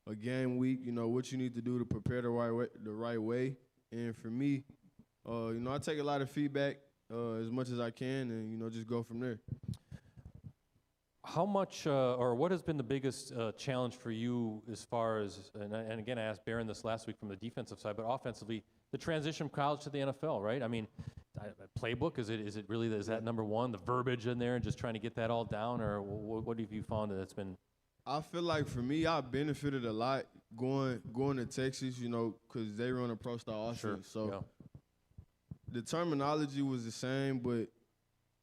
[SPEAKER 4] a game week, what you need to do to prepare the right way. And for me, I take a lot of feedback as much as I can and, just go from there.
[SPEAKER 2] How much, or what has been the biggest challenge for you as far as, and again, I asked Barron this last week from the defensive side, but offensively, the transition from college to the NFL, right? I mean, playbook, is it really, is that number one, the verbiage in there and just trying to get that all down, or what have you found that's been?
[SPEAKER 4] I feel like for me, I benefited a lot going to Texas, because they run a pro-style offense.
[SPEAKER 2] Sure.
[SPEAKER 4] So the terminology was the same, but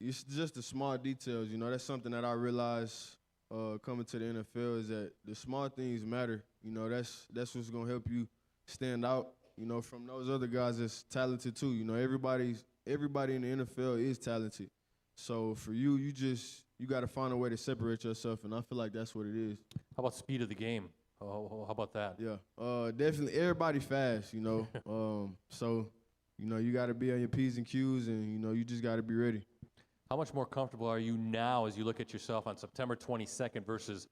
[SPEAKER 4] it's just the small details. That's something that I realized coming to the NFL is that the small things matter. That's what's going to help you stand out, from those other guys that's talented too. Everybody in the NFL is talented. So for you, you got to find a way to separate yourself, and I feel like that's what it is.
[SPEAKER 2] How about speed of the game? How about that?
[SPEAKER 4] Yeah, definitely. Everybody fast, so, you got to be on your P's and Q's, and, you just got to be ready.
[SPEAKER 2] How much more comfortable are you now as you look at yourself on September 22nd versus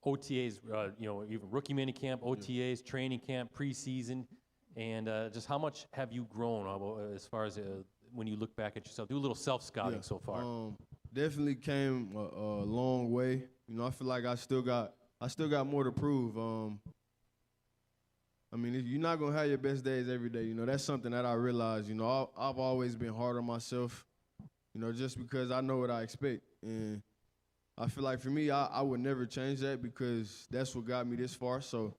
[SPEAKER 2] OTAs, even rookie minicamp, OTAs, training camp, preseason, and just how much have you grown as far as when you look back at yourself? Do a little self-scouting so far.
[SPEAKER 4] Definitely came a long way. I feel like I still got more to prove. You're not gonna have your best days every day. That's something that I realized. I've always been hard on myself. Just because I know what I expect. And I feel like for me, I would never change that because that's what got me this far. So,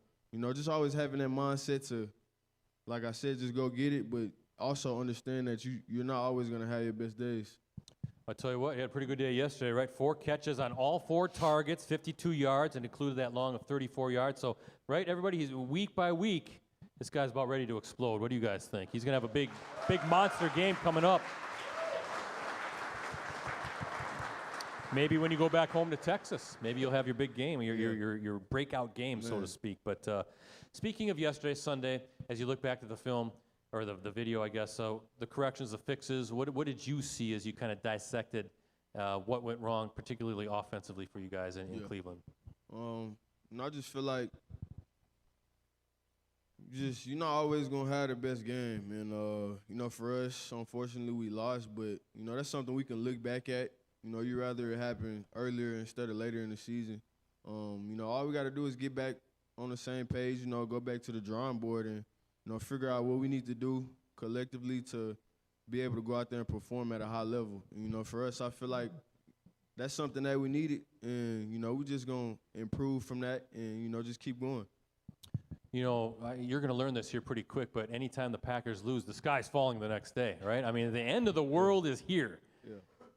[SPEAKER 4] just always having that mindset to, like I said, just go get it, but also understand that you're not always going to have your best days.
[SPEAKER 2] I tell you what, you had a pretty good day yesterday, right? 4 catches on all 4 targets, 52 yards, and included that long of 34 yards. So, right, everybody, he's week by week, this guy's about ready to explode. What do you guys think? He's going to have a big monster game coming up. Maybe when you go back home to Texas, maybe you'll have your big game, your breakout game, so to speak. But speaking of yesterday, Sunday, as you look back to the film, or the video, I guess, so the corrections, the fixes, what did you see as you kind of dissected what went wrong, particularly offensively for you guys in Cleveland?
[SPEAKER 4] I just feel like you're not always going to have the best game. And, for us, unfortunately, we lost. But, that's something we can look back at. You'd rather it happen earlier instead of later in the season. All we got to do is get back on the same page, go back to the drawing board and, figure out what we need to do collectively to be able to go out there and perform at a high level. For us, I feel like that's something that we needed. And, we're just going to improve from that and, just keep going.
[SPEAKER 2] You're going to learn this here pretty quick, but anytime the Packers lose, the sky's falling the next day, right? I mean, the end of the world is here. Yeah.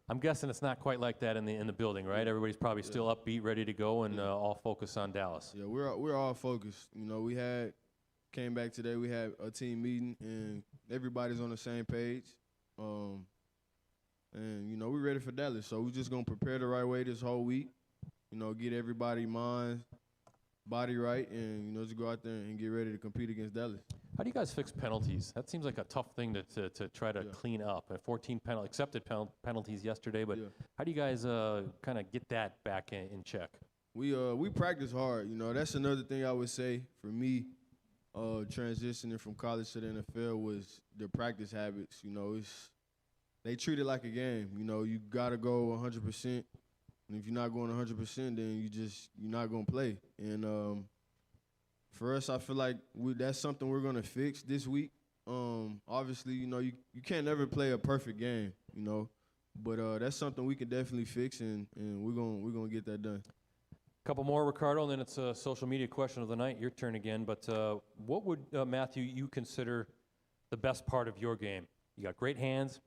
[SPEAKER 2] I'm guessing it's not quite like that in the building, right? Everybody's probably still upbeat, ready to go, and all focused on Dallas.
[SPEAKER 4] Yeah, we're all focused. We came back today. We had a team meeting, and everybody's on the same page. And we're ready for Dallas. So we're just gonna prepare the right way this whole week. Get everybody mind, body right, and just go out there and get ready to compete against Dallas.
[SPEAKER 2] How do you guys fix penalties? That seems like a tough thing to try to clean up. 14 accepted penalties yesterday, but how do you guys kind of get that back in check?
[SPEAKER 4] We practice hard. That's another thing I would say for me. Transitioning from college to the NFL was the practice habits. They treat it like a game. You gotta go 100%, and if you're not going 100%, then you're not gonna play. And for us, I feel like that's something we're gonna fix this week. Obviously, you can't ever play a perfect game, but that's something we can definitely fix, and we're gonna get that done.
[SPEAKER 2] Couple more, Ricardo, and then it's a social media question of the night. Your turn again. But what would, Matthew, you consider the best part of your game? You got great hands,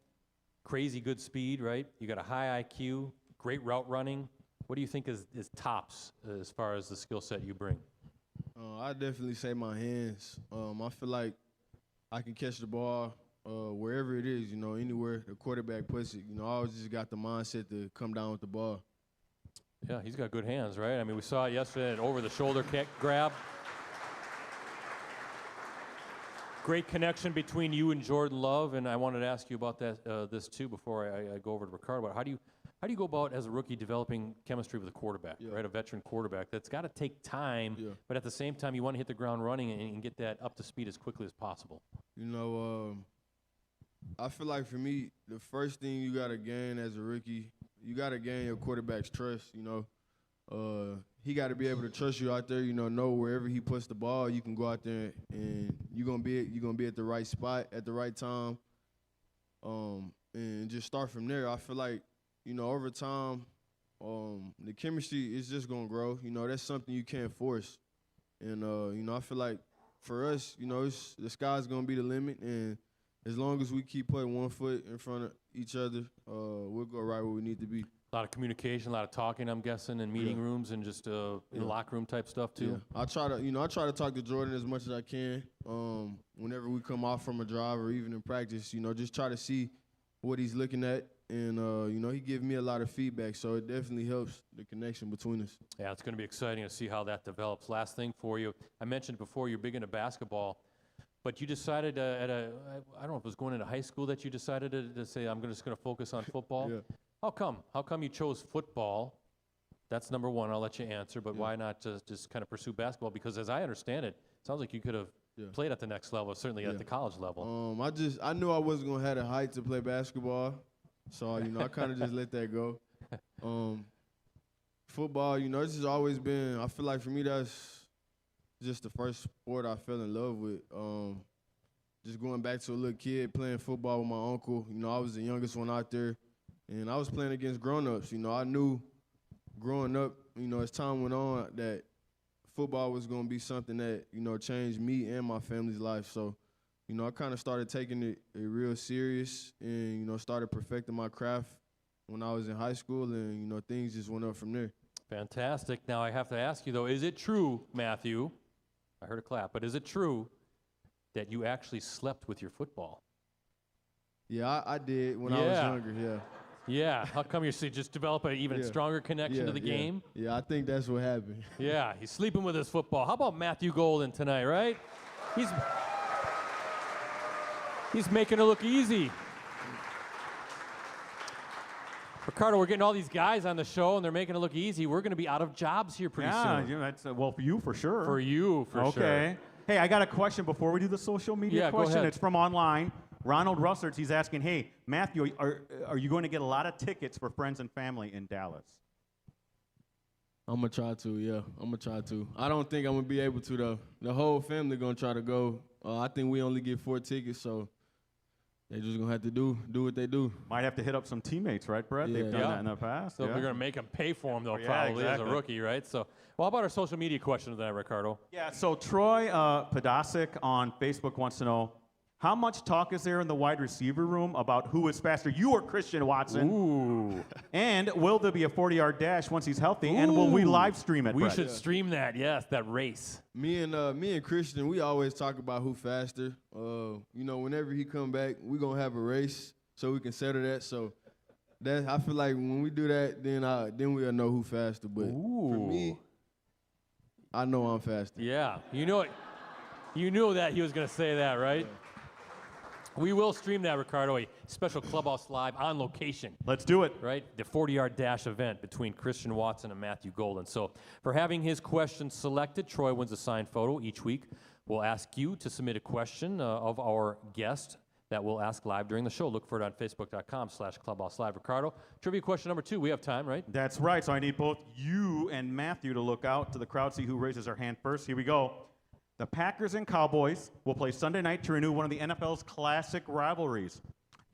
[SPEAKER 2] crazy good speed, right? You got a high IQ, great route running. What do you think is tops as far as the skill set you bring?
[SPEAKER 4] I definitely say my hands. I feel like I can catch the ball wherever it is, anywhere the quarterback puts it. I always just got the mindset to come down with the ball.
[SPEAKER 2] Yeah, he's got good hands, right? I mean, we saw it yesterday, an over-the-shoulder kick grab. Great connection between you and Jordan Love, and I wanted to ask you about that this too before I go over to Ricardo. But how do you go about as a rookie developing chemistry with a quarterback, right? A veteran quarterback that's got to take time, but at the same time you want to hit the ground running and get that up to speed as quickly as possible.
[SPEAKER 4] You know, I feel like for me, the first thing you got to gain as a rookie, you got to gain your quarterback's trust. You know, he got to be able to trust you out there. You know wherever he puts the ball, you can go out there and you're gonna be at the right spot at the right time, and just start from there. I feel like, you know, over time, the chemistry is just gonna grow. You know, that's something you can't force, and you know, I feel like for us, you know, the sky's gonna be the limit, and as long as we keep putting one foot in front of each other, we'll go right where we need to be.
[SPEAKER 2] A lot of communication, a lot of talking, I'm guessing, in meeting rooms and just in locker room type stuff too.
[SPEAKER 4] Yeah. I try to talk to Jordan as much as I can. Whenever we come off from a drive or even in practice, you know, just try to see what he's looking at, and you know, he gives me a lot of feedback, so it definitely helps the connection between us.
[SPEAKER 2] Yeah, it's going to be exciting to see how that develops. Last thing for you, I mentioned before you're big into basketball, but you decided I don't know if it was going into high school that you decided to say I'm just going to focus on football.
[SPEAKER 4] Yeah.
[SPEAKER 2] How come? How come you chose football? That's number one. I'll let you answer, but why not just kind of pursue basketball? Because as I understand it, it sounds like you could have played at the next level, certainly at the college level.
[SPEAKER 4] I knew I wasn't gonna have the height to play basketball, so you know, I kind of just let that go. Football, you know, this has always been. I feel like for me, that's just the first sport I fell in love with. Just going back to a little kid playing football with my uncle. You know, I was the youngest one out there. And I was playing against grown-ups. You know, I knew growing up, you know, as time went on, that football was going to be something that, you know, changed me and my family's life. So, you know, I kind of started taking it real serious and, you know, started perfecting my craft when I was in high school. And, you know, things just went up from there.
[SPEAKER 2] Fantastic. Now, I have to ask you, though, is it true, Matthew, I heard a clap, but is it true that you actually slept with your football?
[SPEAKER 4] Yeah, I did when I was younger, yeah.
[SPEAKER 2] Yeah, how come you just develop an even stronger connection to the game?
[SPEAKER 4] Yeah, I think that's what happened.
[SPEAKER 2] Yeah, he's sleeping with his football. How about Matthew Golden tonight, right? He's making it look easy. Ricardo, we're getting all these guys on the show, and they're making it look easy. We're going to be out of jobs here pretty soon.
[SPEAKER 3] Yeah, that's well, for you for sure.
[SPEAKER 2] For you, for sure.
[SPEAKER 3] Okay. Hey, I got a question before we do the social media question.
[SPEAKER 2] Go ahead.
[SPEAKER 3] It's from online. Ronald Russerts, he's asking, hey, Matthew, are you going to get a lot of tickets for friends and family in Dallas?
[SPEAKER 4] I'm going to try to, yeah. I'm going to try to. I don't think I'm going to be able to, though. The whole family going to try to go. I think we only get 4 tickets, so they're just going to have to do what they do.
[SPEAKER 3] Might have to hit up some teammates, right, Brett?
[SPEAKER 4] Yeah.
[SPEAKER 3] They've done that in the past.
[SPEAKER 2] So we're going to make them pay for them, though,
[SPEAKER 3] Yeah,
[SPEAKER 2] probably,
[SPEAKER 3] exactly.
[SPEAKER 2] as a rookie, right? So, well, how about our social media questions then, Ricardo?
[SPEAKER 3] Yeah, so Troy Podasic on Facebook wants to know, how much talk is there in the wide receiver room about who is faster, you or Christian Watson?
[SPEAKER 2] Ooh.
[SPEAKER 3] And will there be a 40-yard dash once he's healthy? Ooh. And will we live stream it,
[SPEAKER 2] We
[SPEAKER 3] Brett?
[SPEAKER 2] should stream that, yes, that race.
[SPEAKER 4] Me and Christian, we always talk about who faster. You know, whenever he come back, we're going to have a race so we can settle that. So that I feel like when we do that, then we'll know who faster. But for me, I know I'm faster.
[SPEAKER 2] Yeah, you know that he was going to say that, right? Yeah. We will stream that, Ricardo, a special Clubhouse Live on location.
[SPEAKER 3] Let's do it.
[SPEAKER 2] Right? The 40-yard dash event between Christian Watson and Matthew Golden. So for having his question selected, Troy wins a signed photo each week. We'll ask you to submit a question of our guest that we'll ask live during the show. Look for it on Facebook.com/Clubhouse Live. Ricardo, trivia question number 2. We have time, right?
[SPEAKER 3] That's right. So I need both you and Matthew to look out to the crowd, see who raises their hand first. Here we go. The Packers and Cowboys will play Sunday night to renew one of the NFL's classic rivalries.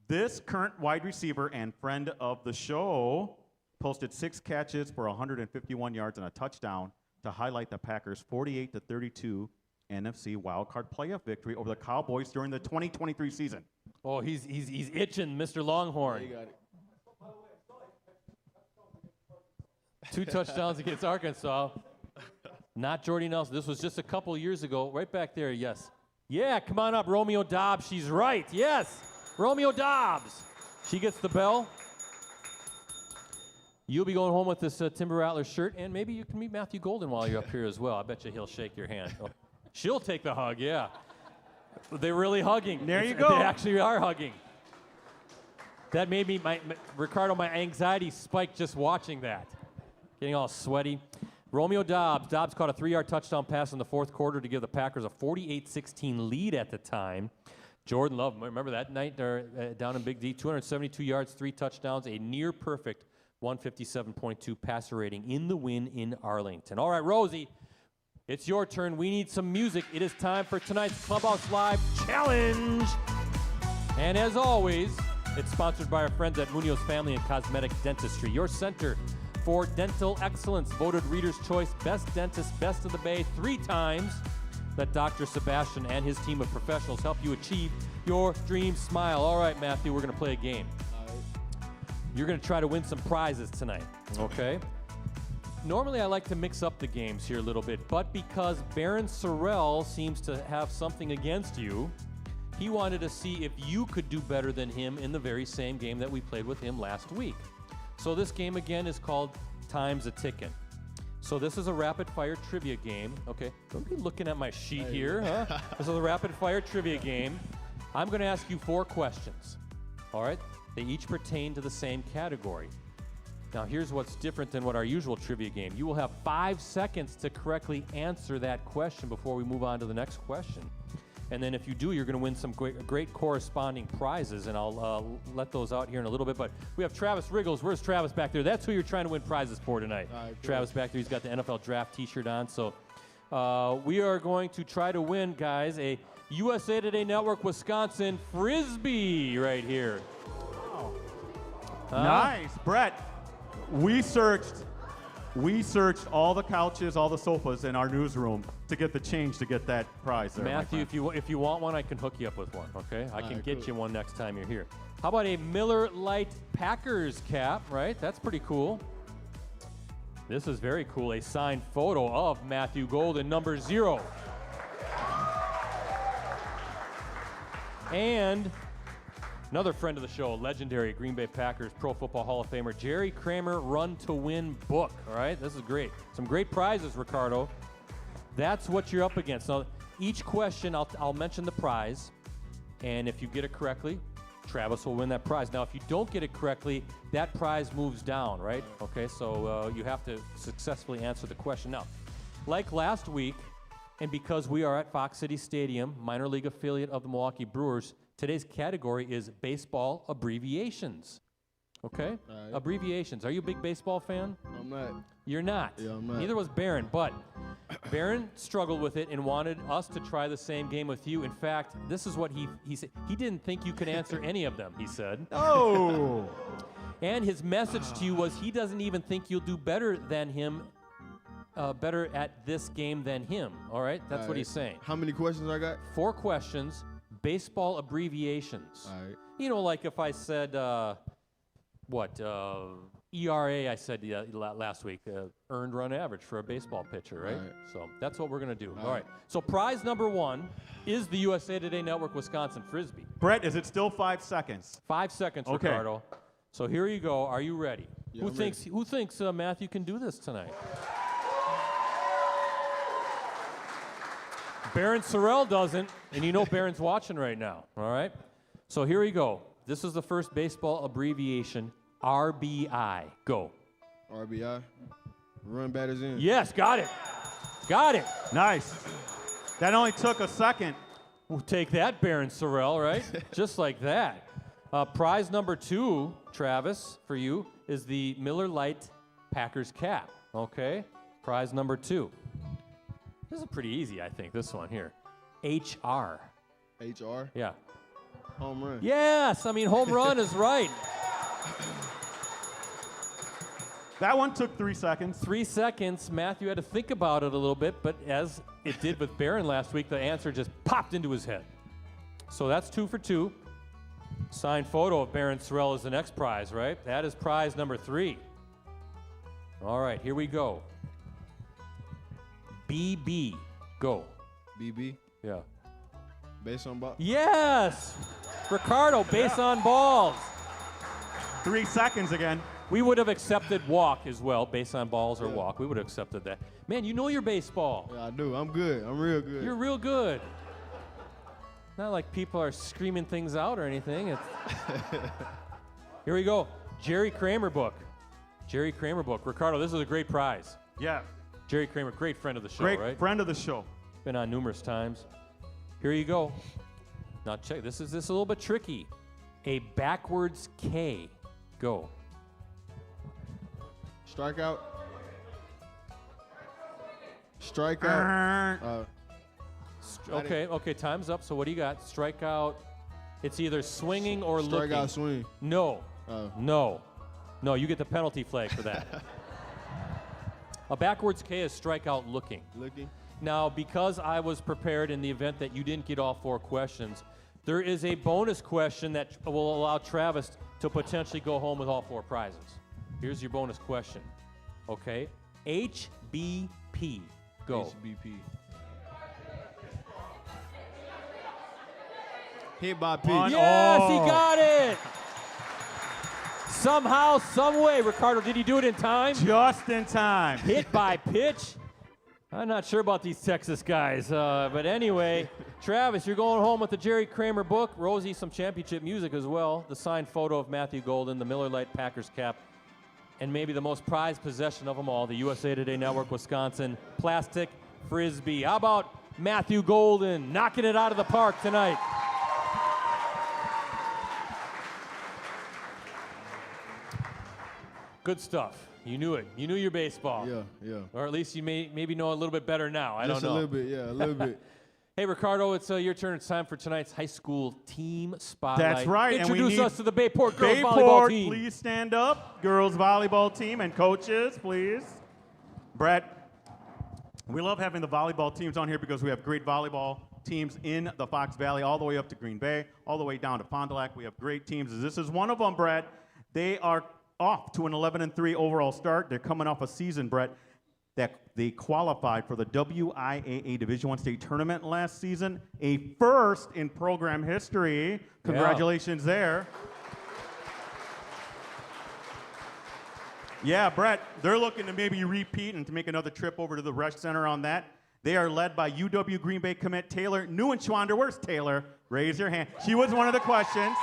[SPEAKER 3] This current wide receiver and friend of the show posted 6 catches for 151 yards and a touchdown to highlight the Packers' 48-32 NFC wildcard playoff victory over the Cowboys during the 2023 season.
[SPEAKER 2] Oh, he's itching, Mr. Longhorn.
[SPEAKER 4] Yeah, you got it.
[SPEAKER 2] 2 touchdowns against Arkansas. Not Jordy Nelson. This was just a couple years ago. Right back there, yes. Yeah, come on up, Romeo Dobbs. She's right. Yes, Romeo Dobbs. She gets the bell. You'll be going home with this Timber Rattlers shirt, and maybe you can meet Matthew Golden while you're up here as well. I bet you he'll shake your hand. Oh, she'll take the hug, yeah. They're really hugging.
[SPEAKER 3] There you go.
[SPEAKER 2] They actually are hugging. That made me, Ricardo, my anxiety spiked just watching that. Getting all sweaty. Romeo Dobbs. Dobbs caught a 3-yard touchdown pass in the fourth quarter to give the Packers a 48-16 lead at the time. Jordan Love, remember that night down in Big D? 272 yards, 3 touchdowns, a near-perfect 157.2 passer rating in the win in Arlington. All right, Rosie, it's your turn. We need some music. It is time for tonight's Clubhouse Live Challenge. And as always, it's sponsored by our friends at Munoz Family and Cosmetic Dentistry, your center for dental excellence, voted Reader's Choice Best Dentist, Best of the Bay 3 times. Let Dr. Sebastian and his team of professionals help you achieve your dream smile. All right, Matthew, we're going to play a game. You're going to try to win some prizes tonight, okay? Normally, I like to mix up the games here a little bit, but because Baron Sorrell seems to have something against you, he wanted to see if you could do better than him in the very same game that we played with him last week. So this game, again, is called Time's a-Tickin'. So this is a rapid-fire trivia game. Okay, don't be looking at my sheet here. Huh? This is a rapid-fire trivia game. I'm going to ask you 4 questions, all right? They each pertain to the same category. Now, here's what's different than what our usual trivia game. You will have 5 seconds to correctly answer that question before we move on to the next question. And then if you do, you're going to win some great corresponding prizes, and I'll let those out here in a little bit. But we have Travis Riggles. Where's Travis back there? That's who you're trying to win prizes for tonight. Travis back there, he's got the NFL Draft T-shirt on. So we are going to try to win, guys, a USA Today Network Wisconsin Frisbee right here.
[SPEAKER 3] Nice. Brett, we searched all the couches, all the sofas in our newsroom to get the change to get that prize there.
[SPEAKER 2] Matthew, if you want one, I can hook you up with one, okay? I can get you one next time you're here. How about a Miller Lite Packers cap, right? That's pretty cool. This is very cool, a signed photo of Matthew Golden, number 0. And another friend of the show, legendary Green Bay Packers Pro Football Hall of Famer, Jerry Kramer Run to Win book. All right, this is great. Some great prizes, Ricardo. That's what you're up against. Now, each question, I'll mention the prize, and if you get it correctly, Travis will win that prize. Now, if you don't get it correctly, that prize moves down, right? Okay, so you have to successfully answer the question. Now, like last week, and because we are at Fox City Stadium, minor league affiliate of the Milwaukee Brewers, today's category is baseball abbreviations. Okay? Abbreviations. Are you a big baseball fan?
[SPEAKER 4] I'm not.
[SPEAKER 2] You're not?
[SPEAKER 4] Yeah, I'm not.
[SPEAKER 2] Neither was Barron, but Barron struggled with it and wanted us to try the same game with you. In fact, this is what he said. He didn't think you could answer any of them, he said.
[SPEAKER 3] Oh!
[SPEAKER 2] And his message to you was he doesn't even think you'll do better than him, better at this game than him. All right? That's what he's saying.
[SPEAKER 4] How many questions I got?
[SPEAKER 2] 4 questions, baseball abbreviations.
[SPEAKER 4] All right.
[SPEAKER 2] You know, like if I said, ERA, I said last week, earned run average for a baseball pitcher, right? So that's what we're going to do. All right. So prize number 1 is the USA Today Network Wisconsin Frisbee.
[SPEAKER 3] Brett, is it still 5 seconds?
[SPEAKER 2] 5 seconds,
[SPEAKER 3] okay.
[SPEAKER 2] Ricardo. So here you go. Are you ready?
[SPEAKER 4] Yeah,
[SPEAKER 2] Who thinks Matthew can do this tonight? Baron Sorrell doesn't, and you know Baron's watching right now, all right? So here we go. This is the first baseball abbreviation, RBI. Go.
[SPEAKER 4] RBI? Run batters in.
[SPEAKER 2] Yes, got it. Got it.
[SPEAKER 3] Nice. That only took a second.
[SPEAKER 2] We'll take that, Baron Sorrell, right? Just like that. Prize number 2, Travis, for you, is the Miller Lite Packers cap, okay? Prize number 2. This is pretty easy, I think, this one here. HR.
[SPEAKER 4] HR?
[SPEAKER 2] Yeah.
[SPEAKER 4] Home run.
[SPEAKER 2] Yes, I mean, home run is right.
[SPEAKER 3] That one took 3 seconds.
[SPEAKER 2] 3 seconds. Matthew had to think about it a little bit, but as it did with Barron last week, the answer just popped into his head. So that's 2 for 2. Signed photo of Baron Sorrell is the next prize, right? That is prize number 3. All right, here we go. BB. Go.
[SPEAKER 4] BB?
[SPEAKER 2] Yeah.
[SPEAKER 4] Base on ball?
[SPEAKER 2] Yes! Ricardo, base on balls.
[SPEAKER 3] 3 seconds again.
[SPEAKER 2] We would have accepted walk as well, based on balls or walk. We would have accepted that. Man, you know your baseball.
[SPEAKER 4] Yeah, I do. I'm good. I'm real good.
[SPEAKER 2] You're real good. Not like people are screaming things out or anything. It's Here we go. Jerry Kramer book. Jerry Kramer book. Ricardo, this is a great prize.
[SPEAKER 3] Yeah.
[SPEAKER 2] Jerry Kramer, great friend of the show,
[SPEAKER 3] Great
[SPEAKER 2] right?
[SPEAKER 3] friend of the show.
[SPEAKER 2] Been on numerous times. Here you go. Now check. This is a little bit tricky. A backwards K. Go.
[SPEAKER 4] Strikeout. Strikeout.
[SPEAKER 2] Okay, time's up. So what do you got? Strikeout. It's either swinging or looking.
[SPEAKER 4] Strikeout swing.
[SPEAKER 2] No. No, you get the penalty flag for that. A backwards K is strikeout looking.
[SPEAKER 4] Looking.
[SPEAKER 2] Now, because I was prepared in the event that you didn't get all 4 questions, there is a bonus question that will allow Travis to potentially go home with all 4 prizes. Here's your bonus question. Okay? HBP. Go.
[SPEAKER 4] HBP. Hit by pitch.
[SPEAKER 2] Yes, he got it! Somehow, some way. Ricardo, did he do it in time?
[SPEAKER 3] Just in time.
[SPEAKER 2] Hit by pitch? I'm not sure about these Texas guys. But anyway, Travis, you're going home with the Jerry Kramer book. Rosie, some championship music as well. The signed photo of Matthew Golden, the Miller Lite Packers cap, and maybe the most prized possession of them all, the USA Today Network Wisconsin plastic Frisbee. How about Matthew Golden knocking it out of the park tonight? Good stuff. You knew it. You knew your baseball.
[SPEAKER 4] Yeah.
[SPEAKER 2] Or at least you maybe know a little bit better now. I don't know.
[SPEAKER 4] Just a little bit, yeah, a little bit.
[SPEAKER 2] Hey, Ricardo, it's your turn. It's time for tonight's high school team spotlight.
[SPEAKER 3] That's right.
[SPEAKER 2] Introduce us to the Bayport girls volleyball team.
[SPEAKER 3] Please stand up. Girls volleyball team and coaches, please. Brett, we love having the volleyball teams on here because we have great volleyball teams in the Fox Valley, all the way up to Green Bay, all the way down to Fond du Lac. We have great teams. This is one of them, Brett. They are off to an 11-3 overall start. They're coming off a season, Brett, that they qualified for the WIAA Division I state tournament last season, a first in program history. Congratulations there. Yeah, Brett, they're looking to maybe repeat and to make another trip over to the Resch Center on that. They are led by UW Green Bay commit Taylor Neuenschwander. Where's Taylor? Raise your hand. She was one of the questions.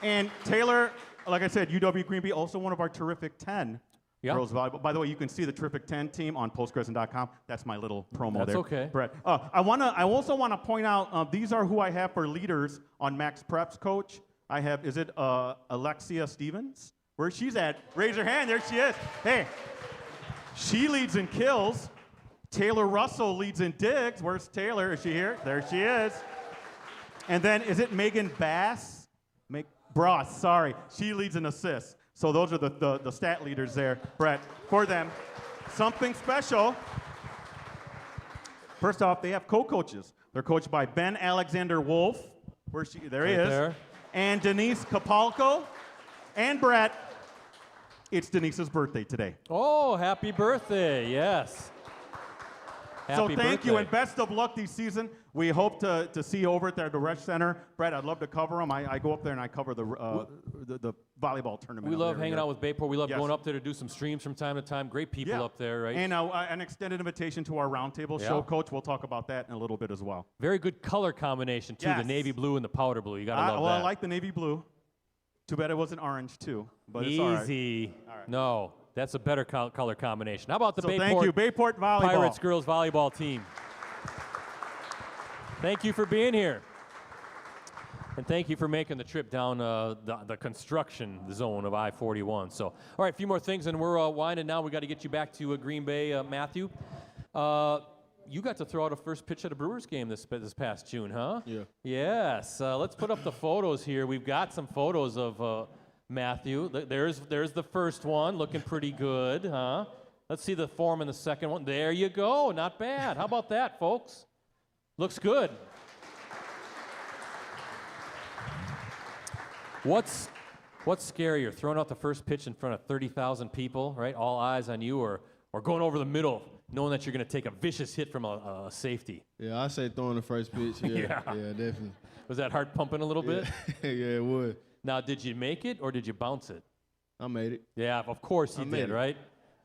[SPEAKER 3] And Taylor, like I said, UW Green Bay, also one of our terrific 10 girls volleyball. By the way, you can see the terrific 10 team on postcrescent.com. That's my little promo there.
[SPEAKER 2] That's okay.
[SPEAKER 3] Brett. I also want to point out, these are who I have for leaders on Max Prep's coach. I have, is it Alexia Stevens? Where she's at? Raise her hand. There she is. Hey, she leads in kills. Taylor Russell leads in digs. Where's Taylor? Is she here? There she is. And then, is it Megan Bass? Bross, sorry. She leads in assists. So those are the stat leaders there, Brett, for them. Something special. First off, they have co-coaches. They're coached by Ben Alexander Wolf. There he is. There. And Denise Capalco. And Brett, it's Denise's birthday today.
[SPEAKER 2] Oh, happy birthday, yes. Happy
[SPEAKER 3] thank you,
[SPEAKER 2] birthday.
[SPEAKER 3] and best of luck this season. We hope to see you over at the Resch Center. Brett, I'd love to cover them. I go up there and I cover the volleyball tournament.
[SPEAKER 2] We love hanging out with Bayport. We love
[SPEAKER 3] Yes.
[SPEAKER 2] going up there to do some streams from time to time. Great people up there, right?
[SPEAKER 3] And an extended invitation to our roundtable show, Coach. We'll talk about that in a little bit as well.
[SPEAKER 2] Very good color combination, too. The navy blue and the powder blue. You got to love that.
[SPEAKER 3] Well, I like the navy blue. Too bad it wasn't orange, too. But it's all right.
[SPEAKER 2] Easy. All right. No, that's a better color combination. How about the Bayport,
[SPEAKER 3] thank you, Bayport Volleyball.
[SPEAKER 2] Pirates girls volleyball team? Thank you for being here. And thank you for making the trip down the construction zone of I-41. So, all right, a few more things, and we're winding now. We got to get you back to Green Bay, Matthew. You got to throw out a first pitch at a Brewers game this past June, huh?
[SPEAKER 4] Yeah.
[SPEAKER 2] Yes. Let's put up the photos here. We've got some photos of Matthew. There's the first one, looking pretty good, huh? Let's see the form in the second one. There you go. Not bad. How about that, folks? Looks good. What's scarier, throwing out the first pitch in front of 30,000 people, right? All eyes on you, or going over the middle, knowing that you're going to take a vicious hit from a safety?
[SPEAKER 4] Yeah, I say throwing the first pitch. Yeah, definitely.
[SPEAKER 2] Was that heart pumping a little bit?
[SPEAKER 4] Yeah, it would.
[SPEAKER 2] Now, did you make it or did you bounce it?
[SPEAKER 4] I made it.
[SPEAKER 2] Yeah, of course you
[SPEAKER 4] I made
[SPEAKER 2] did,
[SPEAKER 4] it.
[SPEAKER 2] right?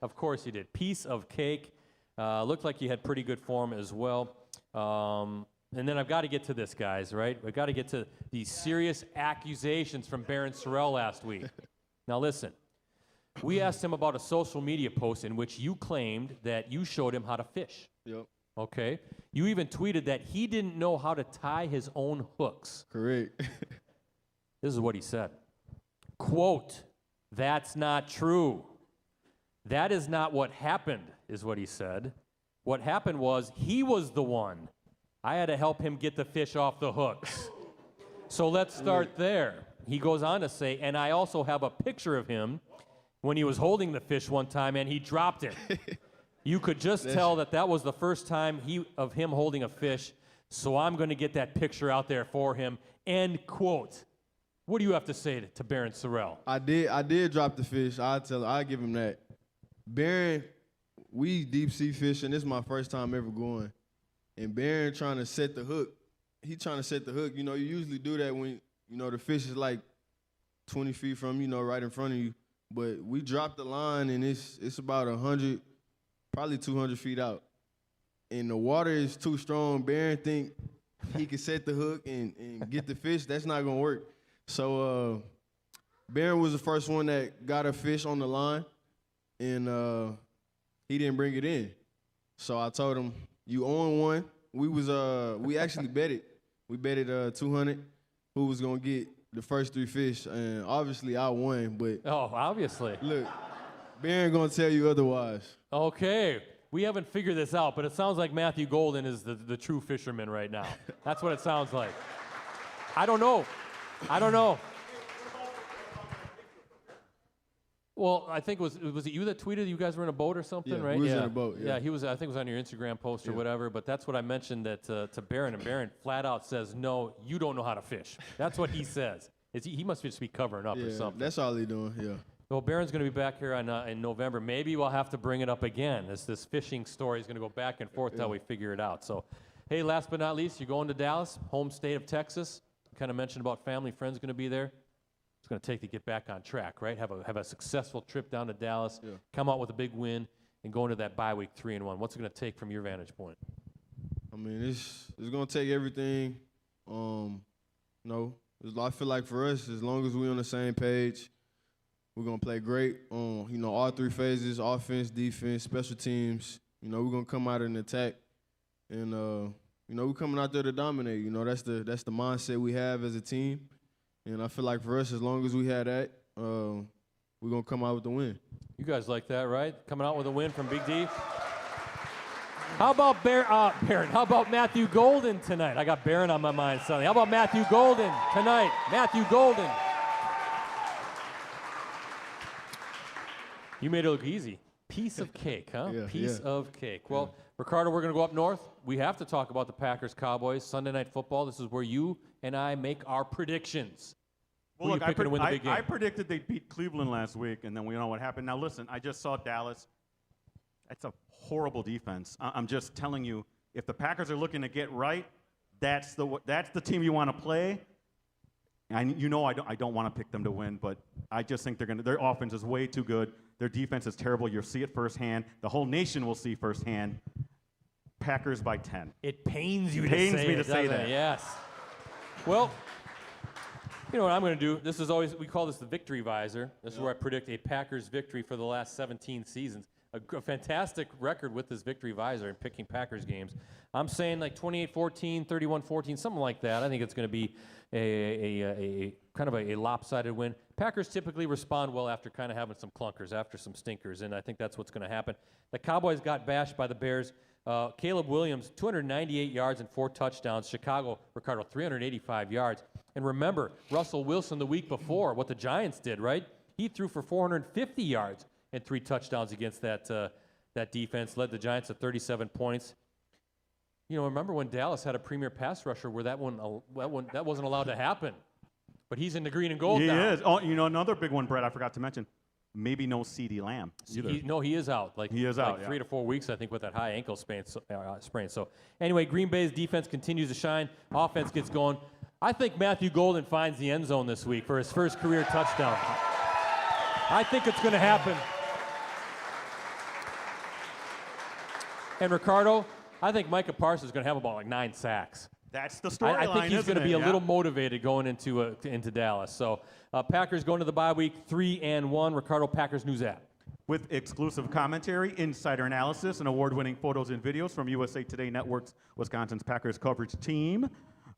[SPEAKER 2] Of course you did. Piece of cake. Looked like you had pretty good form as well. And then I've got to get to this, guys, right? We've got to get to these serious accusations from Baron Sorrell last week. Now listen, we asked him about a social media post in which you claimed that you showed him how to fish.
[SPEAKER 4] Yep.
[SPEAKER 2] Okay? You even tweeted that he didn't know how to tie his own hooks.
[SPEAKER 4] Correct.
[SPEAKER 2] This is what he said. Quote, "That's not true. That is not what happened," is what he said. What happened was he was the one. I had to help him get the fish off the hooks. So let's start there. He goes on to say, and I also have a picture of him when he was holding the fish one time and he dropped it. You could just tell that was the first time of him holding a fish, so I'm going to get that picture out there for him. End quote. What do you have to say to Baron Sorrell?
[SPEAKER 4] I did drop the fish. I give him that. Baron, we deep sea fishing. This is my first time ever going. And Baron trying to set the hook. He trying to set the hook. You know, you usually do that when, you know, the fish is like 20 feet from, you know, right in front of you. But we dropped the line and it's about 100, probably 200 feet out. And the water is too strong. Baron think he can set the hook and get the fish. That's not gonna work. So Baron was the first one that got a fish on the line, and he didn't bring it in. So I told him, "You own one." We actually betted. We betted 200 who was gonna get the first 3 fish, and obviously I won. But
[SPEAKER 2] Oh, obviously.
[SPEAKER 4] look, Baron gonna tell you otherwise.
[SPEAKER 2] Okay. We haven't figured this out, but it sounds like Matthew Golden is the true fisherman right now. That's what it sounds like. I don't know. Well, I think was it you that tweeted you guys were in a boat or something,
[SPEAKER 4] Yeah,
[SPEAKER 2] right?
[SPEAKER 4] we was in a boat, yeah.
[SPEAKER 2] he was. I think it was on your Instagram post or whatever. But that's what I mentioned that to Baron, and Baron flat out says, "No, you don't know how to fish." That's what he says. He must just be covering up or
[SPEAKER 4] Yeah,
[SPEAKER 2] something.
[SPEAKER 4] that's all he doing. Yeah.
[SPEAKER 2] Well, Baron's going to be back here in November. Maybe we'll have to bring it up again. This fishing story is going to go back and forth till we figure it out. So, hey, last but not least, you're going to Dallas, home state of Texas. You kind of mentioned about family, friends going to be there. It's going to take to get back on track, right? Have a successful trip down to Dallas, come out with a big win, and go into that bye week 3-1. What's it going to take from your vantage point?
[SPEAKER 4] I mean, it's gonna take everything. I feel like for us, as long as we're on the same page, we're gonna play great on, you know, all 3 phases: offense, defense, special teams. You know, we're gonna come out and attack, and you know, we're coming out there to dominate. You know, that's the mindset we have as a team, and I feel like for us, as long as we have that, we're gonna come out with the win.
[SPEAKER 2] You guys like that, right? Coming out with a win from Big D. How about Baron? How about Matthew Golden tonight? I got Baron on my mind suddenly. How about Matthew Golden tonight? Matthew Golden. You made it look easy. Piece of cake, huh?
[SPEAKER 4] Yeah,
[SPEAKER 2] Piece
[SPEAKER 4] yeah.
[SPEAKER 2] of cake. Well, Ricardo, we're going to go up north. We have to talk about the Packers-Cowboys, Sunday Night Football. This is where you and I make our predictions.
[SPEAKER 3] Well,
[SPEAKER 2] Who
[SPEAKER 3] look,
[SPEAKER 2] you picking to win the big game?
[SPEAKER 3] I predicted they'd beat Cleveland last week, and then we know what happened. Now, listen, I just saw Dallas. That's a horrible defense. I'm just telling you, if the Packers are looking to get right, that's the team you want to play. And you know I don't want to pick them to win, but I just think their offense is way too good. Their defense is terrible. You'll see it firsthand. The whole nation will see firsthand. Packers by 10.
[SPEAKER 2] It pains you
[SPEAKER 3] Pains
[SPEAKER 2] to say
[SPEAKER 3] me
[SPEAKER 2] it,
[SPEAKER 3] to say
[SPEAKER 2] doesn't
[SPEAKER 3] that.
[SPEAKER 2] it? Yes. Well, you know what I'm going to do? This is always, we call this the victory visor. This is where I predict a Packers victory for the last 17 seasons. A fantastic record with this victory visor and picking Packers games. I'm saying like 28-14, 31-14, something like that. I think it's going to be a kind of a lopsided win. Packers typically respond well after kind of having some clunkers, after some stinkers, and I think that's what's going to happen. The Cowboys got bashed by the Bears. Caleb Williams, 298 yards and 4 touchdowns. Chicago, Ricardo, 385 yards. And remember, Russell Wilson the week before, what the Giants did, right? He threw for 450 yards and 3 touchdowns against that defense, led the Giants to 37 points. You know, remember when Dallas had a premier pass rusher where that wasn't allowed to happen. But he's in the green and gold now.
[SPEAKER 3] He is. Oh, you know, another big one, Brett, I forgot to mention. Maybe no CeeDee Lamb either.
[SPEAKER 2] He is out.
[SPEAKER 3] He is out,
[SPEAKER 2] 3 to 4 weeks, I think, with that high ankle sprain. So anyway, Green Bay's defense continues to shine. Offense gets going. I think Matthew Golden finds the end zone this week for his first career touchdown. I think it's going to happen. And Ricardo, I think Micah Parsons is going to have about like 9 sacks.
[SPEAKER 3] That's the storyline.
[SPEAKER 2] I think he's going to be a
[SPEAKER 3] Yeah.
[SPEAKER 2] little motivated going into Dallas. So Packers going to the bye week 3-1. Ricardo, Packers News app.
[SPEAKER 3] With exclusive commentary, insider analysis, and award-winning photos and videos from USA Today Network's Wisconsin's Packers coverage team.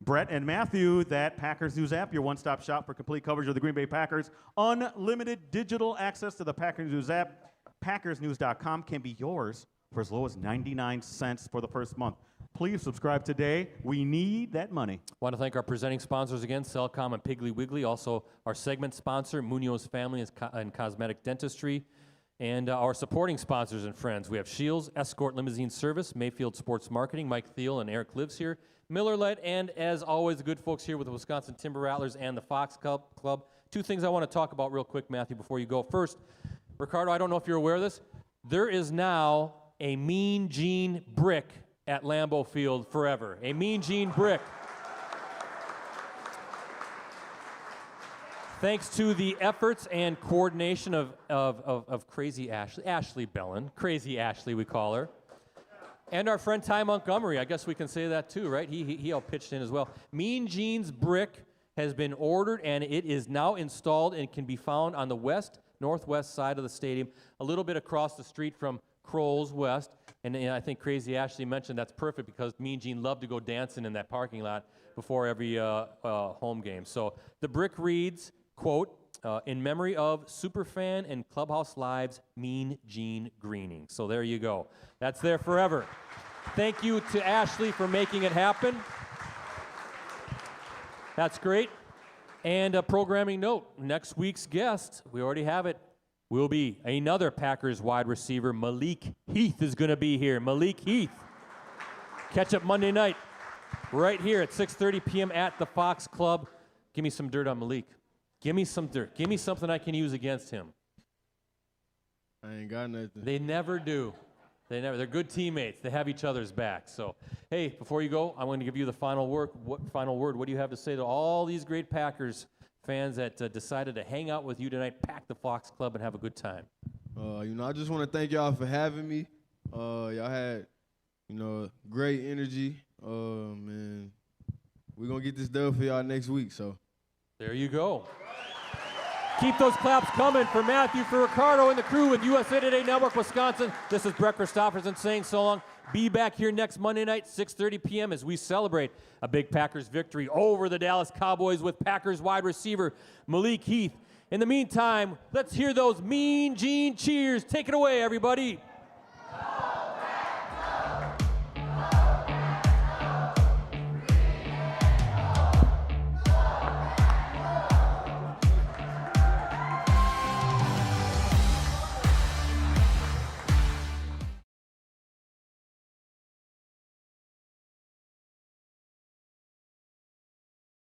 [SPEAKER 3] Brett and Matthew, that Packers News app, your one-stop shop for complete coverage of the Green Bay Packers. Unlimited digital access to the Packers News app. PackersNews.com can be yours for as low as 99 cents for the first month. Please subscribe today. We need that money.
[SPEAKER 2] Want to thank our presenting sponsors again, Cellcom and Piggly Wiggly. Also, our segment sponsor, Munoz Family and Cosmetic Dentistry. And our supporting sponsors and friends. We have Shields, Escort Limousine Service, Mayfield Sports Marketing, Mike Thiel and Eric Lives here, Miller Lite, and as always, the good folks here with the Wisconsin Timber Rattlers and the Fox Club. 2 things I want to talk about real quick, Matthew, before you go. First, Ricardo, I don't know if you're aware of this. There is now a Mean Gene brick at Lambeau Field forever. A Mean Gene brick. Thanks to the efforts and coordination of Crazy Ashley Bellin, Crazy Ashley we call her, and our friend Ty Montgomery. I guess we can say that too, right? He all pitched in as well. Mean Gene's brick has been ordered and it is now installed and can be found on the northwest side of the stadium, a little bit across the street from Kroll's West. And I think Crazy Ashley mentioned that's perfect because Mean Gene loved to go dancing in that parking lot before every home game. So the brick reads, quote, in memory of Superfan and Clubhouse Live's Mean Gene Greening. So there you go. That's there forever. Thank you to Ashley for making it happen. That's great. And a programming note, next week's guest, we already have it, will be another Packers wide receiver. Malik Heath is going to be here. Malik Heath. Catch up Monday night right here at 6:30 p.m. at the Fox Club. Give me some dirt on Malik. Give me some dirt. Give me something I can use against him.
[SPEAKER 4] I ain't got nothing.
[SPEAKER 2] They never do. They're good teammates. They have each other's back. So, hey, before you go, I'm going to give you the final word. What do you have to say to all these great Packers fans that decided to hang out with you tonight, pack the Fox Club, and have a good time?
[SPEAKER 4] I just want to thank y'all for having me. Y'all had, great energy. Man, we're going to get this done for y'all next week. So
[SPEAKER 2] there you go. Keep those claps coming for Matthew, for Ricardo, and the crew with USA Today Network Wisconsin. This is Brett Christopherson saying so long. Be back here next Monday night, 6:30 p.m. as we celebrate a big Packers victory over the Dallas Cowboys with Packers wide receiver Malik Heath. In the meantime, let's hear those Mean Gene cheers. Take it away, everybody.